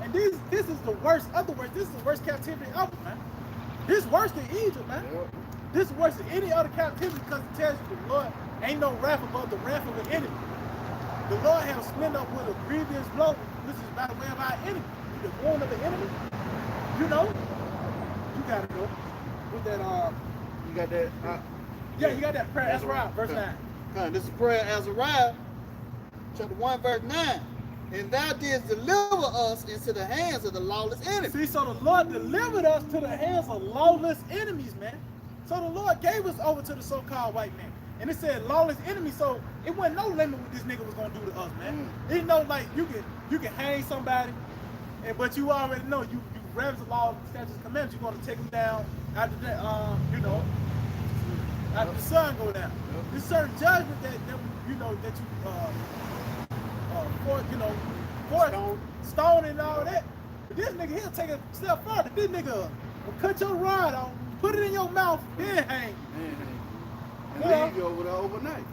[SPEAKER 3] And this is the worst, other words, this is the worst captivity ever, man. This is worse than Egypt, man. This is worse than any other captivity because it tells you the Lord ain't no wrath above the wrath of an enemy. the Lord had smitten up with a grievous blow, which is by the way of our enemy. The wound of the enemy. You know? You got it, though. With that,
[SPEAKER 1] You got that?
[SPEAKER 3] yeah, you got that prayer. That's right, verse 9.
[SPEAKER 4] This is prayer Azariah, chapter 1, verse 9. And thou didst deliver us into the hands of the lawless enemy.
[SPEAKER 3] See, so the Lord delivered us to the hands of lawless enemies, man. So the Lord gave us over to the so-called white man. And it said lawless enemy, so it wasn't no limit what this nigga was gonna do to us, man. You know, like you can hang somebody, but you already know you reverence the law, statutes, and commandments. You're gonna take them down after that, you know, after the sun go down. There's certain judgment that you know that you stone and all that. But this nigga he'll take a step further. This nigga will cut your rod off, put it in your mouth, then hang.
[SPEAKER 1] And leave you over there overnight.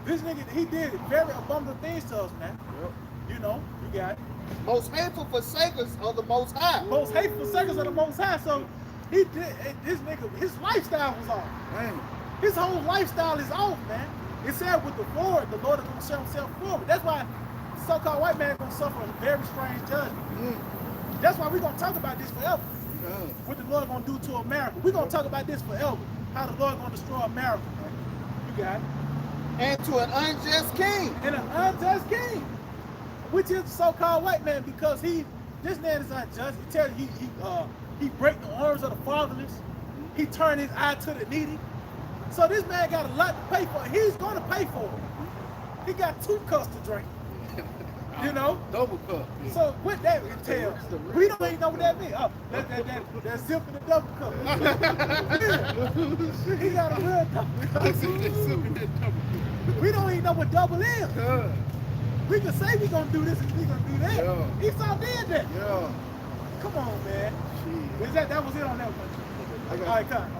[SPEAKER 3] This nigga, he did very abundant things to us, man.
[SPEAKER 1] Yep.
[SPEAKER 3] You know, you got it.
[SPEAKER 4] Most hateful forsakers of the Most High.
[SPEAKER 3] Most hateful seconds of the Most High. So he did. This nigga, his lifestyle was off.
[SPEAKER 1] Dang.
[SPEAKER 3] His whole lifestyle is off, man. It said with the forward, the Lord is going to show himself forward. That's why the so-called white man is going to suffer a very strange judgment. That's why we're going to talk about this forever. What the Lord going to do to America. We're going to talk about this forever. How the Lord going to destroy America, man. You got it.
[SPEAKER 4] And to an unjust king.
[SPEAKER 3] And an unjust king, which is the so-called white man, because this man is unjust. He tells you he break the arms of the fatherless. He turned his eye to the needy. So this man got a lot to pay for. He's going to pay for it. He got 2 cups to drink. You know?
[SPEAKER 1] Double cup.
[SPEAKER 3] So what that entails, we don't even know what that means. Oh, that zip in the double cup. He got a real double cup. We don't even know what double is. We can say we gonna do this and we gonna do that.
[SPEAKER 1] Yeah.
[SPEAKER 3] Esau did that.
[SPEAKER 1] Yeah.
[SPEAKER 3] Come on, man.
[SPEAKER 1] Jeez.
[SPEAKER 3] That was it on that one. All right, come.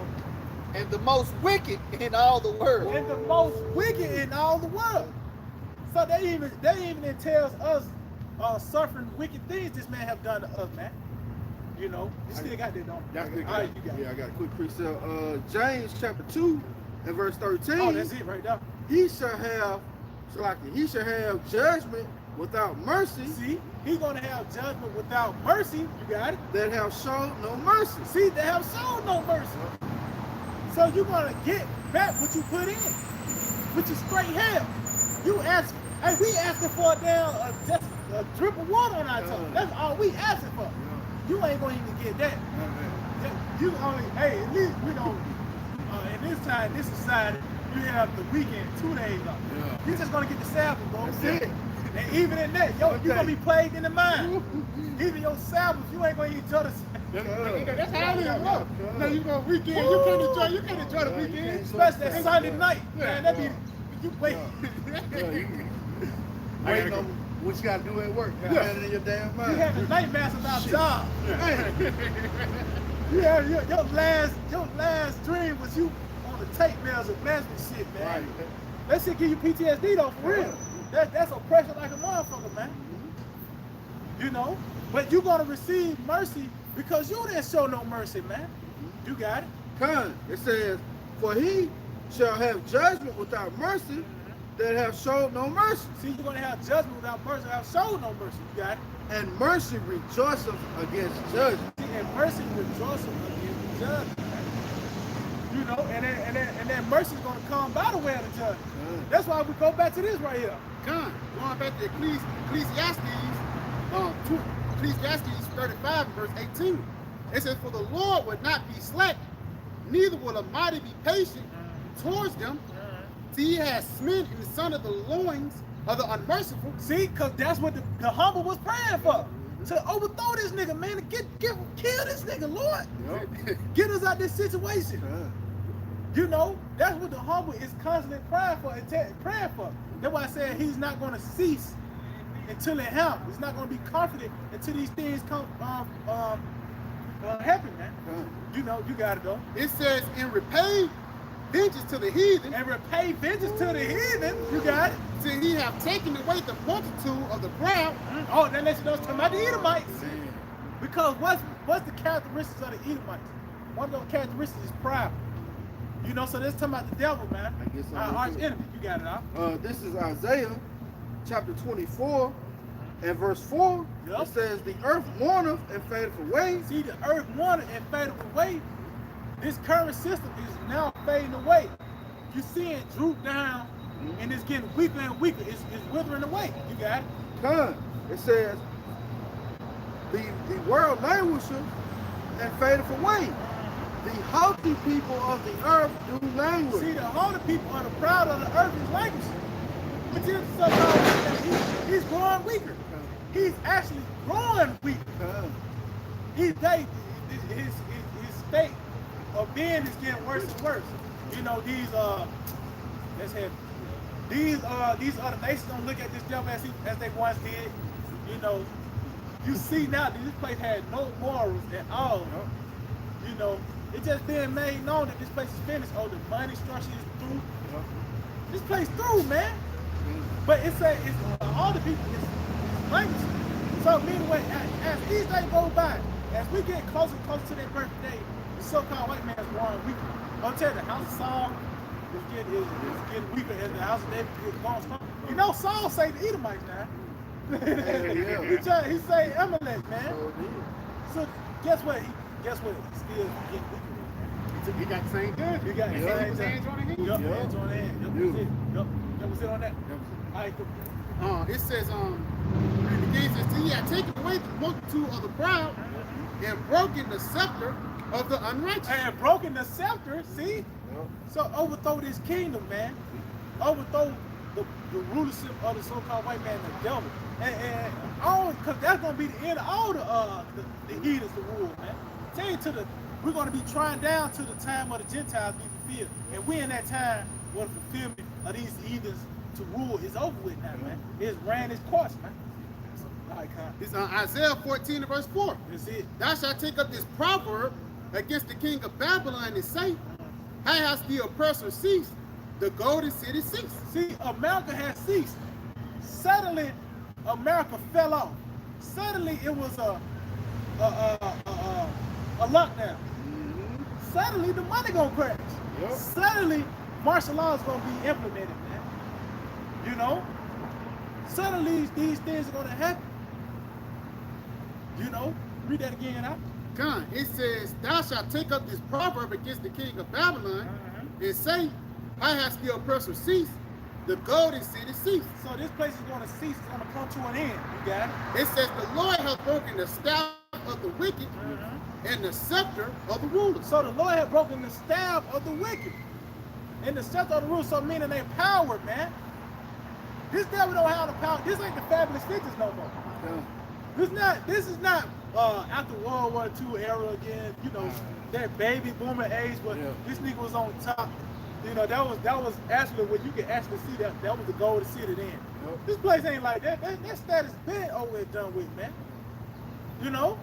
[SPEAKER 4] And the most wicked in all the world.
[SPEAKER 3] And the most wicked in all the world. So they even entails us suffering wicked things this man have done to us, man. You know, you still got that, don't you? All right, you got it.
[SPEAKER 1] I got a quick precept. James chapter 2 and verse 13.
[SPEAKER 3] Oh, that's it right there.
[SPEAKER 1] He shall have judgment without mercy.
[SPEAKER 3] See, he's gonna have judgment without mercy. You got it?
[SPEAKER 1] That have shown no mercy.
[SPEAKER 3] See, they have shown no mercy. So you're gonna get back what you put in, which is straight hell. You ask, hey, we asking for just a drip of water on our tongue. That's all we asking for. You ain't gonna even get that. You only, hey, at least we don't. In this time, this society, you have the weekend 2 days off. You just gonna get the Sabbath, bro.
[SPEAKER 1] That's it.
[SPEAKER 3] And even in that, you're gonna be plagued in the mind. Even your Sabbath, you ain't gonna enjoy the.
[SPEAKER 2] That's how it is, bro. No, you go weekend. You can't enjoy the weekend.
[SPEAKER 3] Especially that Sunday night, man. That be you wait.
[SPEAKER 1] Waiting on what you got to do at work. You got it in your damn mind.
[SPEAKER 3] You having nightmares about job. You have your last dream was you on the tape measures of blasphemy shit, man.
[SPEAKER 1] Right.
[SPEAKER 3] That shit give you PTSD though, for real. That's oppression like a motherfucker, man. You know? But you gonna receive mercy because you didn't show no mercy, man. You got it.
[SPEAKER 1] It says, for he shall have judgment without mercy that have showed no mercy.
[SPEAKER 3] See, you're gonna have judgment without mercy, have showed no mercy. You got it.
[SPEAKER 1] And mercy rejoiceth against judgment.
[SPEAKER 3] See, and mercy rejoiceth against judgment. You know, and then mercy is gonna come by the way of the judgment. That's why we go back to this right here.
[SPEAKER 2] Going back to Ecclesiastes 35 verse 18. It says, for the Lord would not be slack, neither will a mighty be patient towards them, till he has smitten in the son of the loins of the unmerciful.
[SPEAKER 3] See, because that's what the humble was praying for. To overthrow this nigga, man, to kill this nigga, Lord. Get us out this situation. You know, that's what the humble is constantly praying for. That's why I said he's not going to cease until it happens. He's not going to be confident until these things come happen, man. You know, you got it though.
[SPEAKER 2] It says, and repay vengeance to the heathen.
[SPEAKER 3] And repay vengeance to the heathen. You got it.
[SPEAKER 2] Till he have taken away the multitude of the proud.
[SPEAKER 3] Oh, that lets you know it's talking about the Edomites. Because what's the characteristics of the Edomites? One of those characteristics is pride. You know, so that's talking about the devil, man. Our arch enemy. You got it out.
[SPEAKER 1] This is Isaiah chapter 24 and verse 4,
[SPEAKER 3] Yep.
[SPEAKER 1] it says, the earth mourneth and fadeth away.
[SPEAKER 3] See, the earth wanted and faded away. This current system is now fading away. You see it droop down, and it's getting weaker and weaker. It's withering away. You got it?
[SPEAKER 1] Come. It says, the world languisheth and fadeth away. The haughty people of the earth do languish.
[SPEAKER 3] See, the haughty people are the proud of the earth is languishing. But Jesus said, he's growing weaker. He's actually growing weaker. His state of being is getting worse and worse. You know, these other nations don't look at this devil as they once did. You know, you see now that this place had no morals at all. You know, it's just being made known that this place is finished. Oh, the money structure is through. This place through, man. But it's all the people is language. So anyway, as these days go by, as we get closer and closer to that birthday, the so-called white man is growing weaker. I'll tell you, the house of Saul is getting weaker as the house of David is going strong. You know, Saul say the Edomites now. He say Amalek, man. So guess what? He's still getting weaker.
[SPEAKER 2] He got the same gun.
[SPEAKER 3] He got the same
[SPEAKER 2] hands on the hand.
[SPEAKER 3] Yup, hands on the hand. That was it on that. All right, cool.
[SPEAKER 2] It says, and again it says, he had taken away the multitude of the proud and broken the scepter of the unrighteous.
[SPEAKER 3] And broken the scepter, see? So overthrow this kingdom, man. Overthrow the rulership of the so-called white man, the devil. And all, because that's going to be the end of all the heathens to rule, man. Tell you we're going to be trying down to the time of the Gentiles be fulfilled. And we in that time where the fulfillment of these heathens to rule is over with now, man. It's ran its course, man. All right,
[SPEAKER 2] It's Isaiah 14 and verse 4.
[SPEAKER 3] That's it.
[SPEAKER 2] Thou shalt take up this proverb against the king of Babylon and say, how has the oppressor ceased? The golden city ceased.
[SPEAKER 3] See, America has ceased. Suddenly, America fell off. Suddenly, it was a lockdown. Suddenly, the money gonna crash.
[SPEAKER 1] Yep.
[SPEAKER 3] Suddenly, martial law is gonna be implemented, man. You know? Suddenly, these things are gonna happen. You know? Read that again, huh?
[SPEAKER 2] Come, it says, thou shalt take up this proverb against the king of Babylon and say, how has the oppressor ceased? The golden city ceased.
[SPEAKER 3] So this place is gonna cease. It's gonna come to an end. You got it?
[SPEAKER 2] It says, the Lord hath broken the staff of the wicked and the scepter of the rulers.
[SPEAKER 3] So the Lord had broken the staff of the wicked and the scepter of the rulers, so meaning they power, man. This devil don't have the power. This ain't the fabulous figures no more. This is not after World War II era again, you know, that baby boomer age, but this nigga was on top. You know, that was actually what you could actually see that was the golden city then. This place ain't like that. That status been over and done with, man. You know?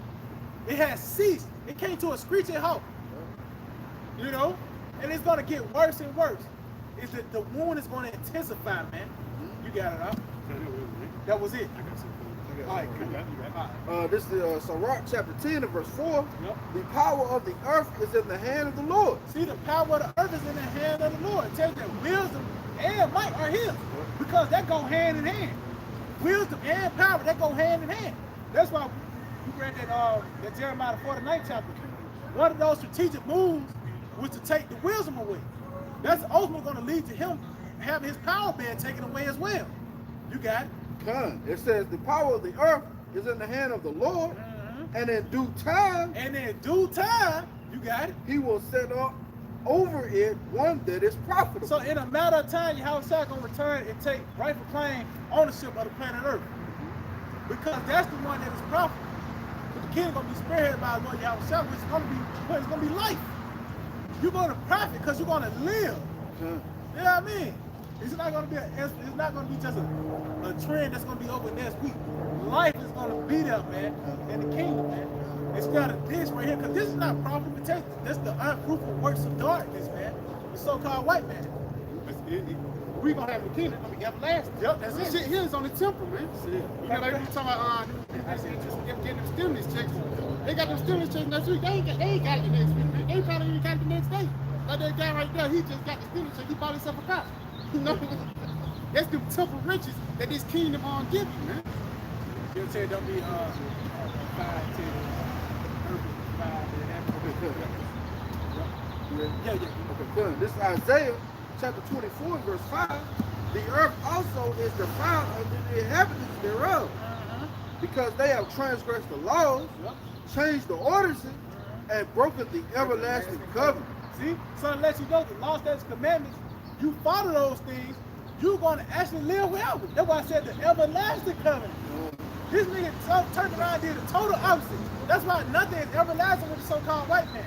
[SPEAKER 3] It has ceased. It came to a screeching halt. You know? And it's gonna get worse and worse. Is that the wound is gonna intensify, man. You got it, huh? That was it. All right, cool.
[SPEAKER 1] This is Sirach chapter 10 and verse 4.
[SPEAKER 3] Yep.
[SPEAKER 1] The power of the earth is in the hand of the Lord.
[SPEAKER 3] See, the power of the earth is in the hand of the Lord. It tells you that wisdom and might are his. Because that go hand in hand. Wisdom and power, that go hand in hand. That's why you read that Jeremiah 49th chapter. One of those strategic moves was to take the wisdom away. That's ultimately going to lead to him having his power being taken away as well. You got it.
[SPEAKER 1] It says the power of the earth is in the hand of the Lord, and in due time,
[SPEAKER 3] you got it.
[SPEAKER 1] he will set up over it one that is profitable.
[SPEAKER 3] So in a matter of time, Yahawah going to return and take rightful claim ownership of the planet Earth. Because that's the one that is profitable. But the kingdom going to be spearheaded by Lord Yahawah, which is going to be life. You're going to profit because you're going to live. You know what I mean? It's not going to be just a trend that's going to be over next week. Life is going to be there, man, in the kingdom, man. Instead of this right here, because this is not profitable. This is the unfruitful works of darkness, man. The so-called white man.
[SPEAKER 2] We're going to have the kingdom. It's going to be everlasting.
[SPEAKER 3] Yep, that's it.
[SPEAKER 2] Shit here is on the temple, man. You know, like we talking about getting them stimulus checks. They got them stimulus checks next week. They ain't got it the next week, man. They probably even got it the next day. Like that guy right there, he just got the stimulus check. He bought himself a car. You know? That's the temple riches that this kingdom on give you, man.
[SPEAKER 3] You'll say don't be 5, 10, urban 5, yeah.
[SPEAKER 1] Okay, good. This is Isaiah chapter 24, verse 5. The earth also is defiled under the inhabitants thereof, because they have transgressed the laws, changed the ordinances, and broken the everlasting covenant.
[SPEAKER 3] See? So to let you know, the law, statutes, commandments, you follow those things, you're going to actually live forever. That's why I said the everlasting covenant. This nigga turned around and did the total opposite. That's why nothing is everlasting with the so-called white man.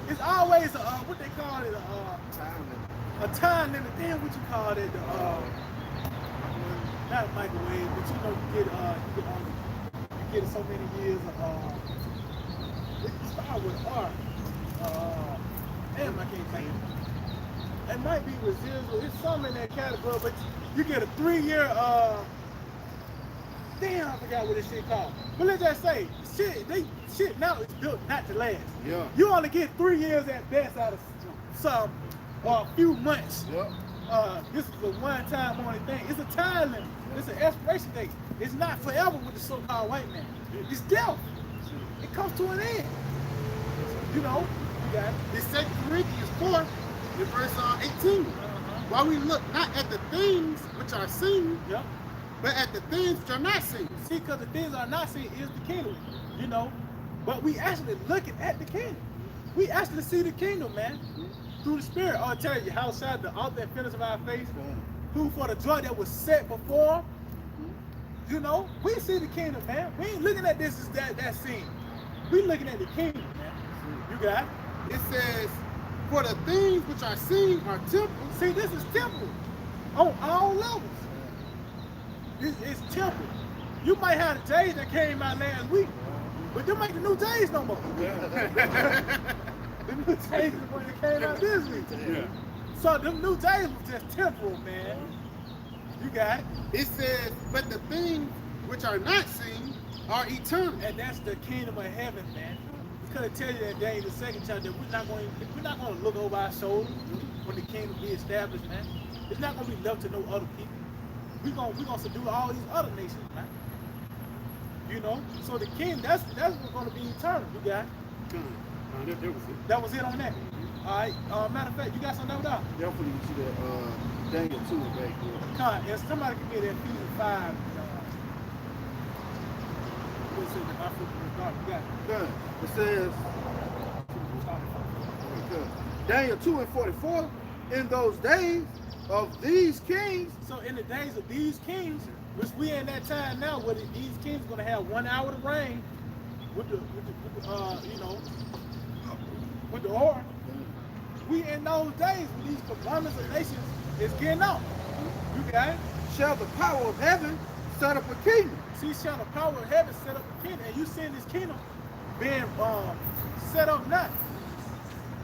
[SPEAKER 3] It's always what they call it, a time limit. Damn, what you call it? Not a microwave, but you know, you get so many years of. It start with R. Damn, I can't think. It might be residual. It's something in that category, but you get a 3-year. Damn, I forgot what this shit called. But let's just say, shit now is built not to last.
[SPEAKER 1] Yeah.
[SPEAKER 3] You only get 3 years at best out of some or a few months.
[SPEAKER 1] Yeah.
[SPEAKER 3] This is a one-time only thing. It's a time limit. It's an expiration date. It's not forever with the so-called white man. It's death. It comes to an end. You know, you got it.
[SPEAKER 2] It's 2 Corinthians 4, in verse 18. While we look not at the things which are seen, but at the things which are not seen.
[SPEAKER 3] See, because the things are not seen is the kingdom, you know. But we actually looking at the kingdom. We actually see the kingdom, man, through the Spirit. I'll tell you how sad the author and finisher of our faith, who for the joy that was set before, you know, we see the kingdom, man. We ain't looking at this as that scene. We looking at the kingdom, man. You got it?
[SPEAKER 2] It says, for the things which are seen are temporal.
[SPEAKER 3] See, this is temple on all levels. It's temple. You might have the days that came out last week, but them ain't the new days no more. The new days is when it came out this week. So them new days was just temporal, man. You got it.
[SPEAKER 2] It says, but the things which are not seen are eternal.
[SPEAKER 3] And that's the kingdom of heaven, man. We could tell you that day in the second chapter that we're not going to look over our shoulders when the kingdom be established, man. It's not going to be left to no other people. We're gonna subdue all these other nations, man. You know? So the king, that's what's gonna be eternal. You got it?
[SPEAKER 2] That was it.
[SPEAKER 3] That was it on that. Alright. Matter of fact, you got something over there?
[SPEAKER 1] Definitely you see that Daniel 2 back there.
[SPEAKER 3] Con, if somebody can get that Ephesians 5, what's it? You got it.
[SPEAKER 1] Good. It says Daniel 2 and 44, in those days of these kings.
[SPEAKER 3] So in the days of these kings, which we in that time now, where these kings gonna have 1 hour to reign with the you know, with the whore. We in those days when these conglomerate of nations is getting out. You got it?
[SPEAKER 1] Shall the power of heaven set up a kingdom?
[SPEAKER 3] See, shall the power of heaven set up a kingdom, and you seeing this kingdom being set up now.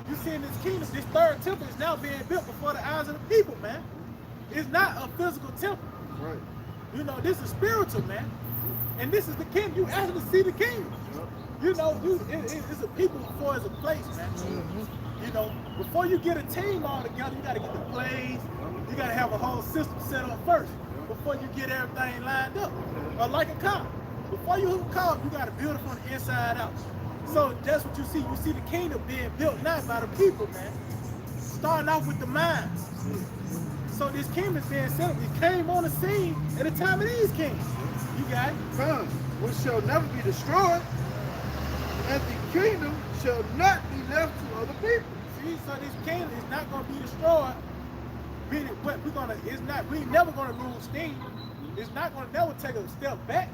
[SPEAKER 3] You seeing this kingdom, this third temple is now being built before the eyes of the people, man. It's not a physical temple.
[SPEAKER 1] Right.
[SPEAKER 3] You know, this is spiritual, man. And this is the kingdom. You actually see the kingdom. You know, it's a people before it's a place, man. You know, before you get a team all together, you got to get the plays. You got to have a whole system set up first before you get everything lined up. Or like a car. Before you hook a car, you got to build it from the inside out. So that's what you see. You see the kingdom being built now by the people, man. Starting off with the minds. So this kingdom is being set up. It came on the scene at the time of these kings. You got it?
[SPEAKER 1] Sons, which shall never be destroyed, and the kingdom shall not be left to other people.
[SPEAKER 3] See, so this kingdom is not going to be destroyed. Meaning, what we're gonna, it's not. We never going to lose steam. It's not going to never take a step back.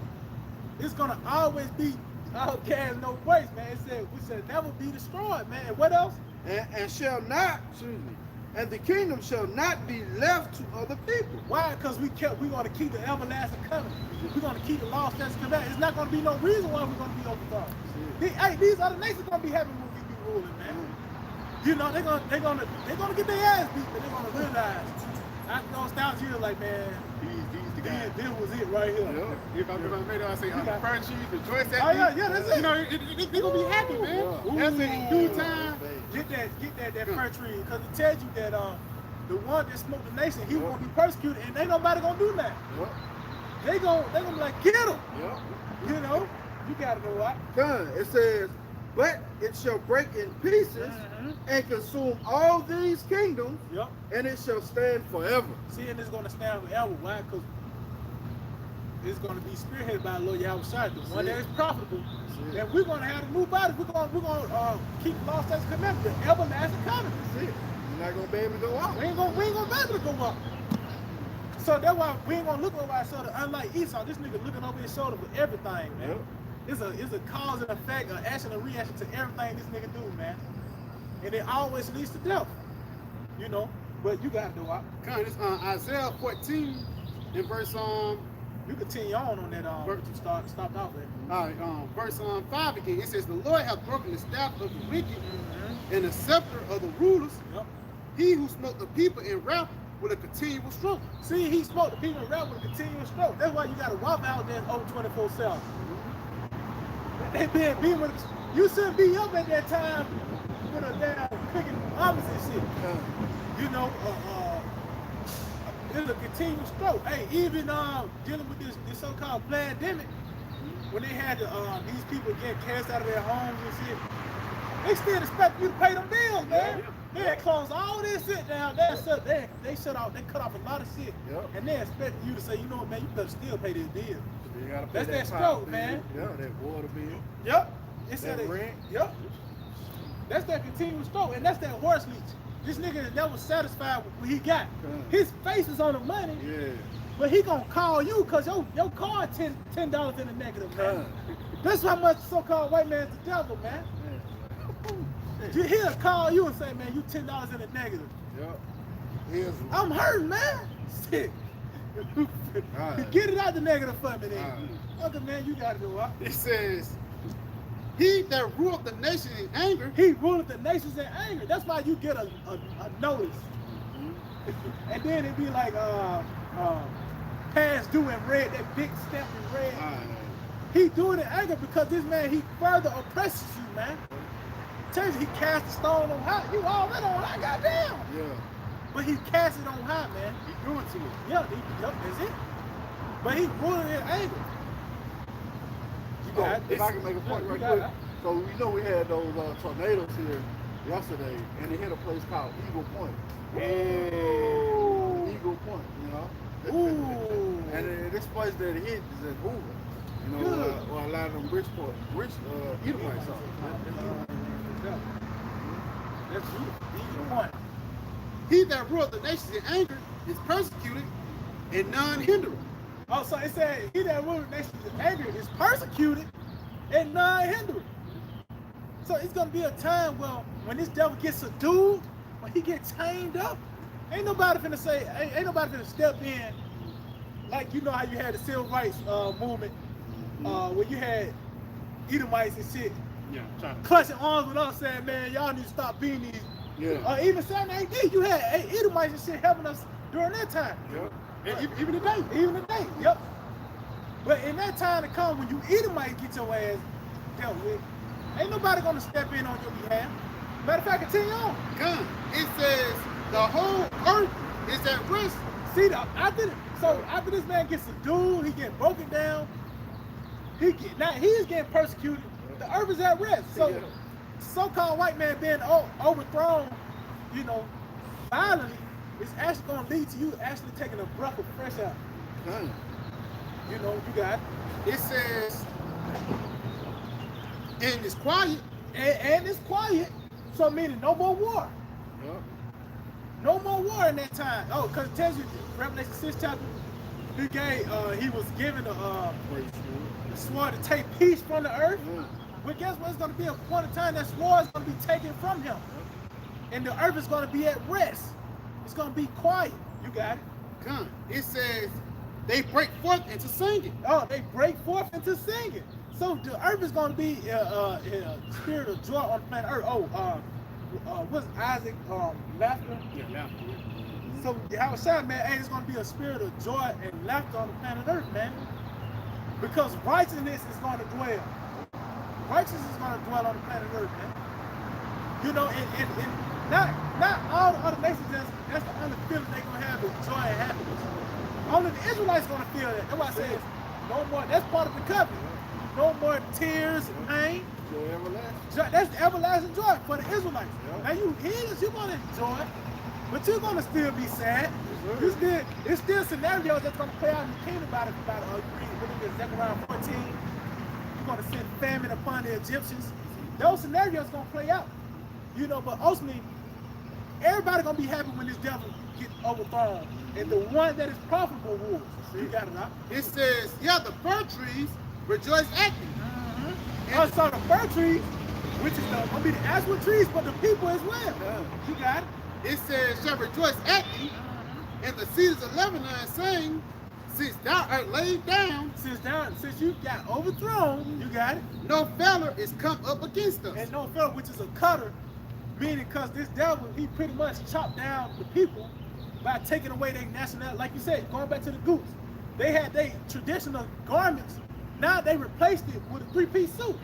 [SPEAKER 3] It's going to always be out gas, no place, man. It said we shall never be destroyed, man. And what else?
[SPEAKER 1] And shall not, and the kingdom shall not be left to other people.
[SPEAKER 3] Why? Because we're going to keep the everlasting covenant. We're going to keep the law, statutes, commandments. It's not going to be no reason why we're going to be overthrown. These other nations going to be happy when we be ruling, man. You know, they're gonna get their ass beat, but they're gonna realize after those 1,000 years, like, man, this was it right here.
[SPEAKER 2] If I made it, I say, fur cheese, rejoice at
[SPEAKER 3] oh, yeah, that's it.
[SPEAKER 2] You know, they're gonna be happy, man. That's in due time.
[SPEAKER 3] Get that fir tree, because it tells you that the one that smoked the nation, he won't be persecuted, and ain't nobody gonna do that. They gonna be like, get him. You know, you gotta know what.
[SPEAKER 1] It says, but it shall break in pieces and consume all these kingdoms, and it shall stand forever.
[SPEAKER 3] See, and it's gonna stand forever. Why? Because it's gonna be spearheaded by the Lord Yahawah, the one that is profitable. And we're gonna have a new body. We're gonna keep the law, statutes, commandments, the everlasting covenant.
[SPEAKER 1] That's it. You're not gonna be able to go out.
[SPEAKER 3] We ain't gonna be able to go up. So that's why we ain't gonna look over our shoulder. Unlike Esau, this nigga looking over his shoulder for everything, man. It's a cause and effect, an action and reaction to everything this nigga do, man. And it always leads to death. You know, but you gotta do it.
[SPEAKER 2] It's Isaiah 14 in verse
[SPEAKER 3] you continue on that verse you stopped off at.
[SPEAKER 2] All right, verse 5 again. It says, the Lord hath broken the staff of the wicked and the scepter of the rulers. He who smote the people in wrath with a continual stroke.
[SPEAKER 3] See, he smote the people in wrath with a continual stroke. That's why you gotta walk out there over 24/7. They been beating with. You shouldn't be up at that time with a damn cooking arms and shit. You know, it's a continual stroke. Hey, even dealing with this so-called pandemic, when they had these people get cast out of their homes and shit, they still expect you to pay them bills, man. They had closed all this shit down. They shut off. They cut off a lot of shit, and they expect you to say, you know what, man, you better still pay this bill. That's that stroke, man.
[SPEAKER 1] That water bill.
[SPEAKER 3] It's
[SPEAKER 1] that rent.
[SPEAKER 3] That's that continual stroke, and that's that horse leech. This nigga is never satisfied with what he got. His face is on the money, but he gonna call you because your car $10 in the negative, man. That's how much so-called white man's the devil, man. He'll call you and say, man, you $10 in the negative. I'm hurt, man. Shit. Get it out the negative for me, then. Other man, you gotta do it.
[SPEAKER 2] It says, he that ruled the nation in anger.
[SPEAKER 3] He ruled the nations in anger. That's why you get a notice. And then it be like past due in red, that big stamp in red. He do it in anger because this man, he further oppresses you, man. Tells you he cast a stone on high. You already on high, goddamn. But he cast it on high, man.
[SPEAKER 2] He threw it to you.
[SPEAKER 3] That's it. But he ruling in anger.
[SPEAKER 1] If I can make a point right quick. So you know we had those tornadoes here yesterday, and they hit a place called Eagle Point. Eagle Point, you know. And this place that it hit is in Hoover. You know, where a lot of them rich Edomites are.
[SPEAKER 3] That's Eagle Point.
[SPEAKER 2] He that ruled the nations in anger is persecuted and none hindered.
[SPEAKER 3] Oh, so it said, he that ruled the nations in anger is persecuted and none hindered. So it's gonna be a time when this devil gets subdued, when he gets chained up, ain't nobody finna say, ain't nobody finna step in, like you know how you had the civil rights movement, where you had Edomites and shit, clutching arms with us saying, man, y'all need to stop being these. Even 7 AD, you had Edomites and shit helping us during that time. And even today. But in that time to come, when you Edomites get your ass dealt with, ain't nobody gonna step in on your behalf. Matter of fact, continue on.
[SPEAKER 2] It says the whole earth is at risk.
[SPEAKER 3] See, after this man gets subdued, he getting broken down. Now he's getting persecuted. The earth is at rest. So so-called white man being overthrown, you know, violently, is actually going to lead to you actually taking a breath of fresh air. You know, you got
[SPEAKER 2] it. It says, and it's quiet.
[SPEAKER 3] And it's quiet. So meaning no more war. No more war in that time. Oh, because it tells you, Revelation 6 chapter, he was given the sword to take peace from the earth. But guess what? It's going to be a point of time that sword is going to be taken from him. And the earth is going to be at rest. It's going to be quiet. You got it?
[SPEAKER 2] It says they break forth into singing.
[SPEAKER 3] Oh, they break forth into singing. So the earth is going to be a spirit of joy on the planet Earth. What's Isaac? Laughter?
[SPEAKER 2] Laughter.
[SPEAKER 3] So Yahawah, man, hey, it's going to be a spirit of joy and laughter on the planet Earth, man. Because righteousness is going to dwell. Righteousness is going to dwell on the planet Earth, man. You know, and not all the other nations. That's the only feeling they're gonna have is joy and happiness. Only the Israelites gonna feel that. That's why I say it's no more. That's part of the covenant. No more tears and pain.
[SPEAKER 1] Joy everlasting.
[SPEAKER 3] That's the everlasting joy for the Israelites. Now you heathens, you're gonna enjoy, but you're gonna still be sad. It's still scenarios that's gonna play out in the kingdom about reading Zechariah 14. You're gonna send famine upon the Egyptians. Those scenarios gonna play out. You know, but ultimately, everybody gonna be happy when this devil gets overthrown. And the one that is profitable rules. You got it, huh?
[SPEAKER 2] It says, yeah, the fir trees rejoice acting.
[SPEAKER 3] Also the fir trees, which is gonna be the actual trees, but the people as well. You got it.
[SPEAKER 2] It says, shall rejoice acting, and the cedars of Lebanon saying, since thou art laid down,
[SPEAKER 3] since you got overthrown, you got it.
[SPEAKER 2] no feller is come up against us.
[SPEAKER 3] And no feller, which is a cutter, meaning because this devil, he pretty much chopped down the people by taking away their nationality. Like you said, going back to the Goose, they had their traditional garments. Now they replaced it with a three-piece suit.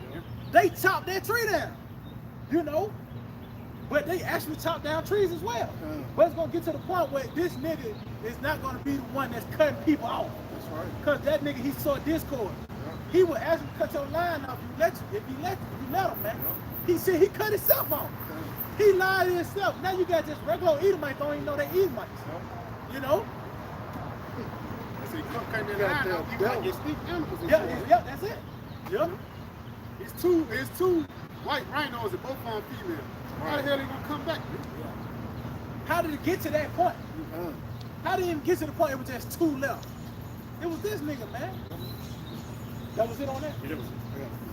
[SPEAKER 3] They chopped their tree down, you know. But they actually chopped down trees as well. But it's gonna get to the point where this nigga is not gonna be the one that's cutting people off.
[SPEAKER 1] That's right.
[SPEAKER 3] Cause that nigga, he saw discord. He will actually cut your line off if you let him, man. He said he cut himself off. He lied to himself. Now you got just regular Edomites don't even know they Edomites. You know?
[SPEAKER 2] So you come cutting their line off, you gotta get speak animals.
[SPEAKER 3] Yeah, that's it. Yep.
[SPEAKER 2] It's two white rhinos and both of them female. How the hell they gonna come back?
[SPEAKER 3] How did it get to that point? How did it even get to the point it was just two left? It was this nigga, man. That was it on that?
[SPEAKER 1] Yeah, that was it.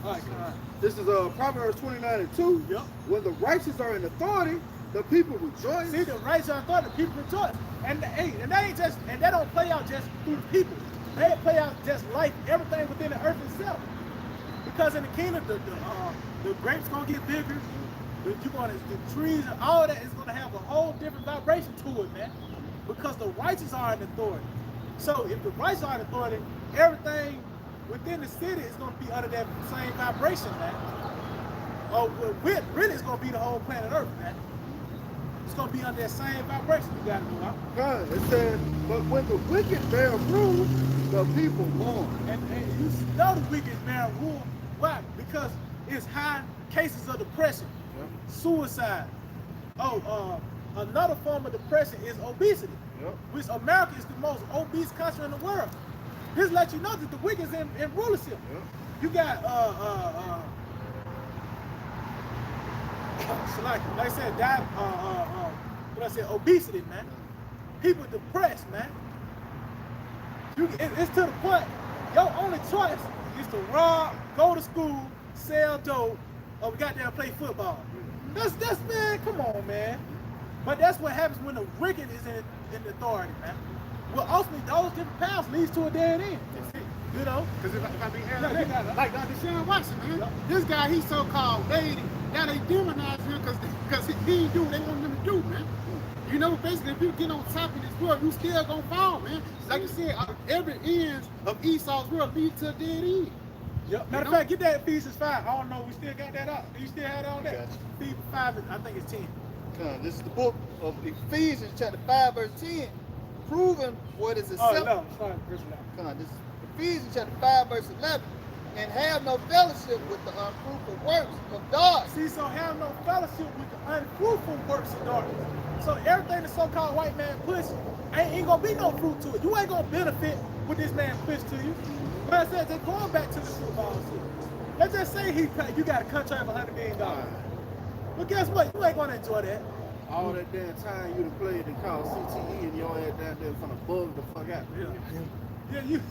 [SPEAKER 3] All right, come on.
[SPEAKER 1] This is Proverbs 29:2.
[SPEAKER 3] Yep.
[SPEAKER 1] When the righteous are in authority, the people rejoice.
[SPEAKER 3] See, the righteous are authority, the people rejoice. And that don't play out just through the people. They play out just like everything within the earth itself. Because in the kingdom, the grapes gonna get bigger. The trees and all that is gonna have a whole different vibration to it, man. Because the righteous are in authority. So if the righteous are in authority, everything within the city is gonna be under that same vibration, man. Really, it's gonna be the whole planet Earth, man. It's gonna be under that same vibration. You gotta know, huh?
[SPEAKER 1] It says, but when the wicked bear rule, the people mourn.
[SPEAKER 3] And you know the wicked bear rule. Why? Because it's high cases of depression, suicide. Another form of depression is obesity, which America is the most obese country in the world. This lets you know that the wicked is in rulership. You got like I said, obesity, man. People depressed, man. It's to the point, your only choice is to rob, go to school, sell dope, or we got there and play football. That's man, come on, man. But that's what happens when the wicked is in authority, man. Well, ultimately, those different paths leads to a dead end. You know?
[SPEAKER 2] Because if I be like Dr. Sean Watson, man, this guy, he's so-called lady. Now they demonize him because he didn't do what they want him to do, man. You know, basically, if you get on top of this world, you still gonna fall, man. Like you said, every end of Esau's world leads to a dead end.
[SPEAKER 3] Yep. Matter of fact, get that Ephesians 5. I don't know, we still got that up. Do you still have it on that? Ephesians 5, I think it's 10.
[SPEAKER 4] This is the book of Ephesians, chapter 5, verse 10, proving what is acceptable.
[SPEAKER 3] Oh, no, sorry, verse 11.
[SPEAKER 4] This is Ephesians chapter 5, verse 11. And have no fellowship with the unfruitful works of darkness.
[SPEAKER 3] See, so have no fellowship with the unfruitful works of darkness. So everything the so-called white man push, ain't gonna be no fruit to it. You ain't gonna benefit with this man push to you. But I said, they're going back to the football shit. Let's just say you got a contract of $100 million. But guess what? You ain't gonna enjoy that.
[SPEAKER 1] All that damn time you done played and called CTE and your ass down there from above the fuck out.
[SPEAKER 3] Yeah, you.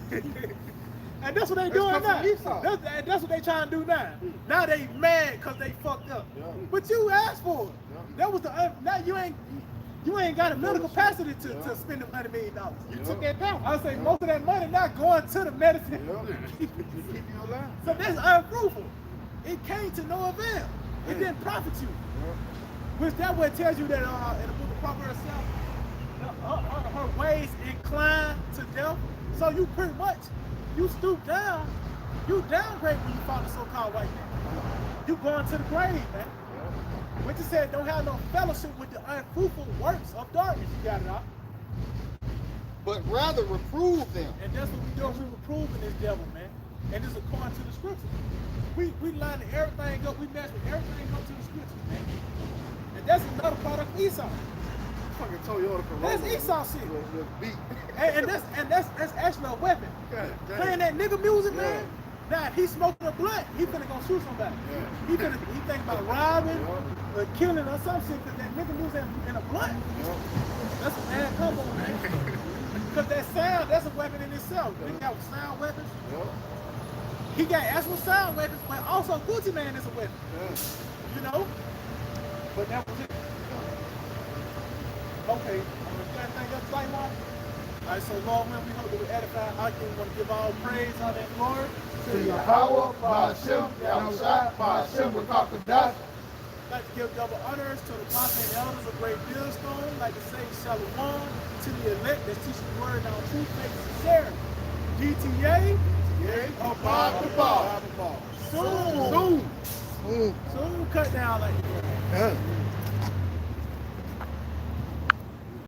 [SPEAKER 3] And that's what they doing now. That's what they trying to do now. Now they mad because they fucked up. But you asked for it. That was now you ain't got a mental capacity to spend the $100 million. You took that down. I say most of that money not going to the medicine.
[SPEAKER 1] Keep you alive.
[SPEAKER 3] So that's unfruitful. It came to no avail. It didn't profit you. Which that way tells you that in the book of Proverbs herself, her ways incline to death. So you pretty much, you stoop down, you downgrade when you follow the so-called white man. You going to the grave, man. Which it said don't have no fellowship with the unfruitful works of darkness. You got it out.
[SPEAKER 4] But rather reprove them.
[SPEAKER 3] And that's what we do. We reproving this devil, man. And this is according to the scriptures. We lining everything up. We mess with everything up to the scriptures, man. And that's another part of Esau.
[SPEAKER 1] Fucking Toyota Corolla.
[SPEAKER 3] That's Esau shit.
[SPEAKER 1] With beat.
[SPEAKER 3] And that's actually a weapon. Playing that nigga music, man. Now if he smoking a blunt, he finna go shoot somebody.
[SPEAKER 1] Yeah.
[SPEAKER 3] He think about robbing or killing or some shit because that nigga music in a blunt. That's a bad combo, man. Because that sound, that's a weapon in itself. He got sound weapons. He got actual sound weapons, but also Gucci Man is a weapon. You know? But that was it. Okay. Anything else, like one? Alright, so Lord, when we hope that we edify, I can want to give all praise, honor, and glory
[SPEAKER 1] To Yahawah Bahasham Yahawashi Bahasham Qadash.
[SPEAKER 3] I'd like to give double honors to the apostles and elders of Great Millstone. I'd like to say shalom to the elect that's teaching the word now, truth, faith, and sincerity. GTA,
[SPEAKER 1] Abba.
[SPEAKER 3] soon cut down like that.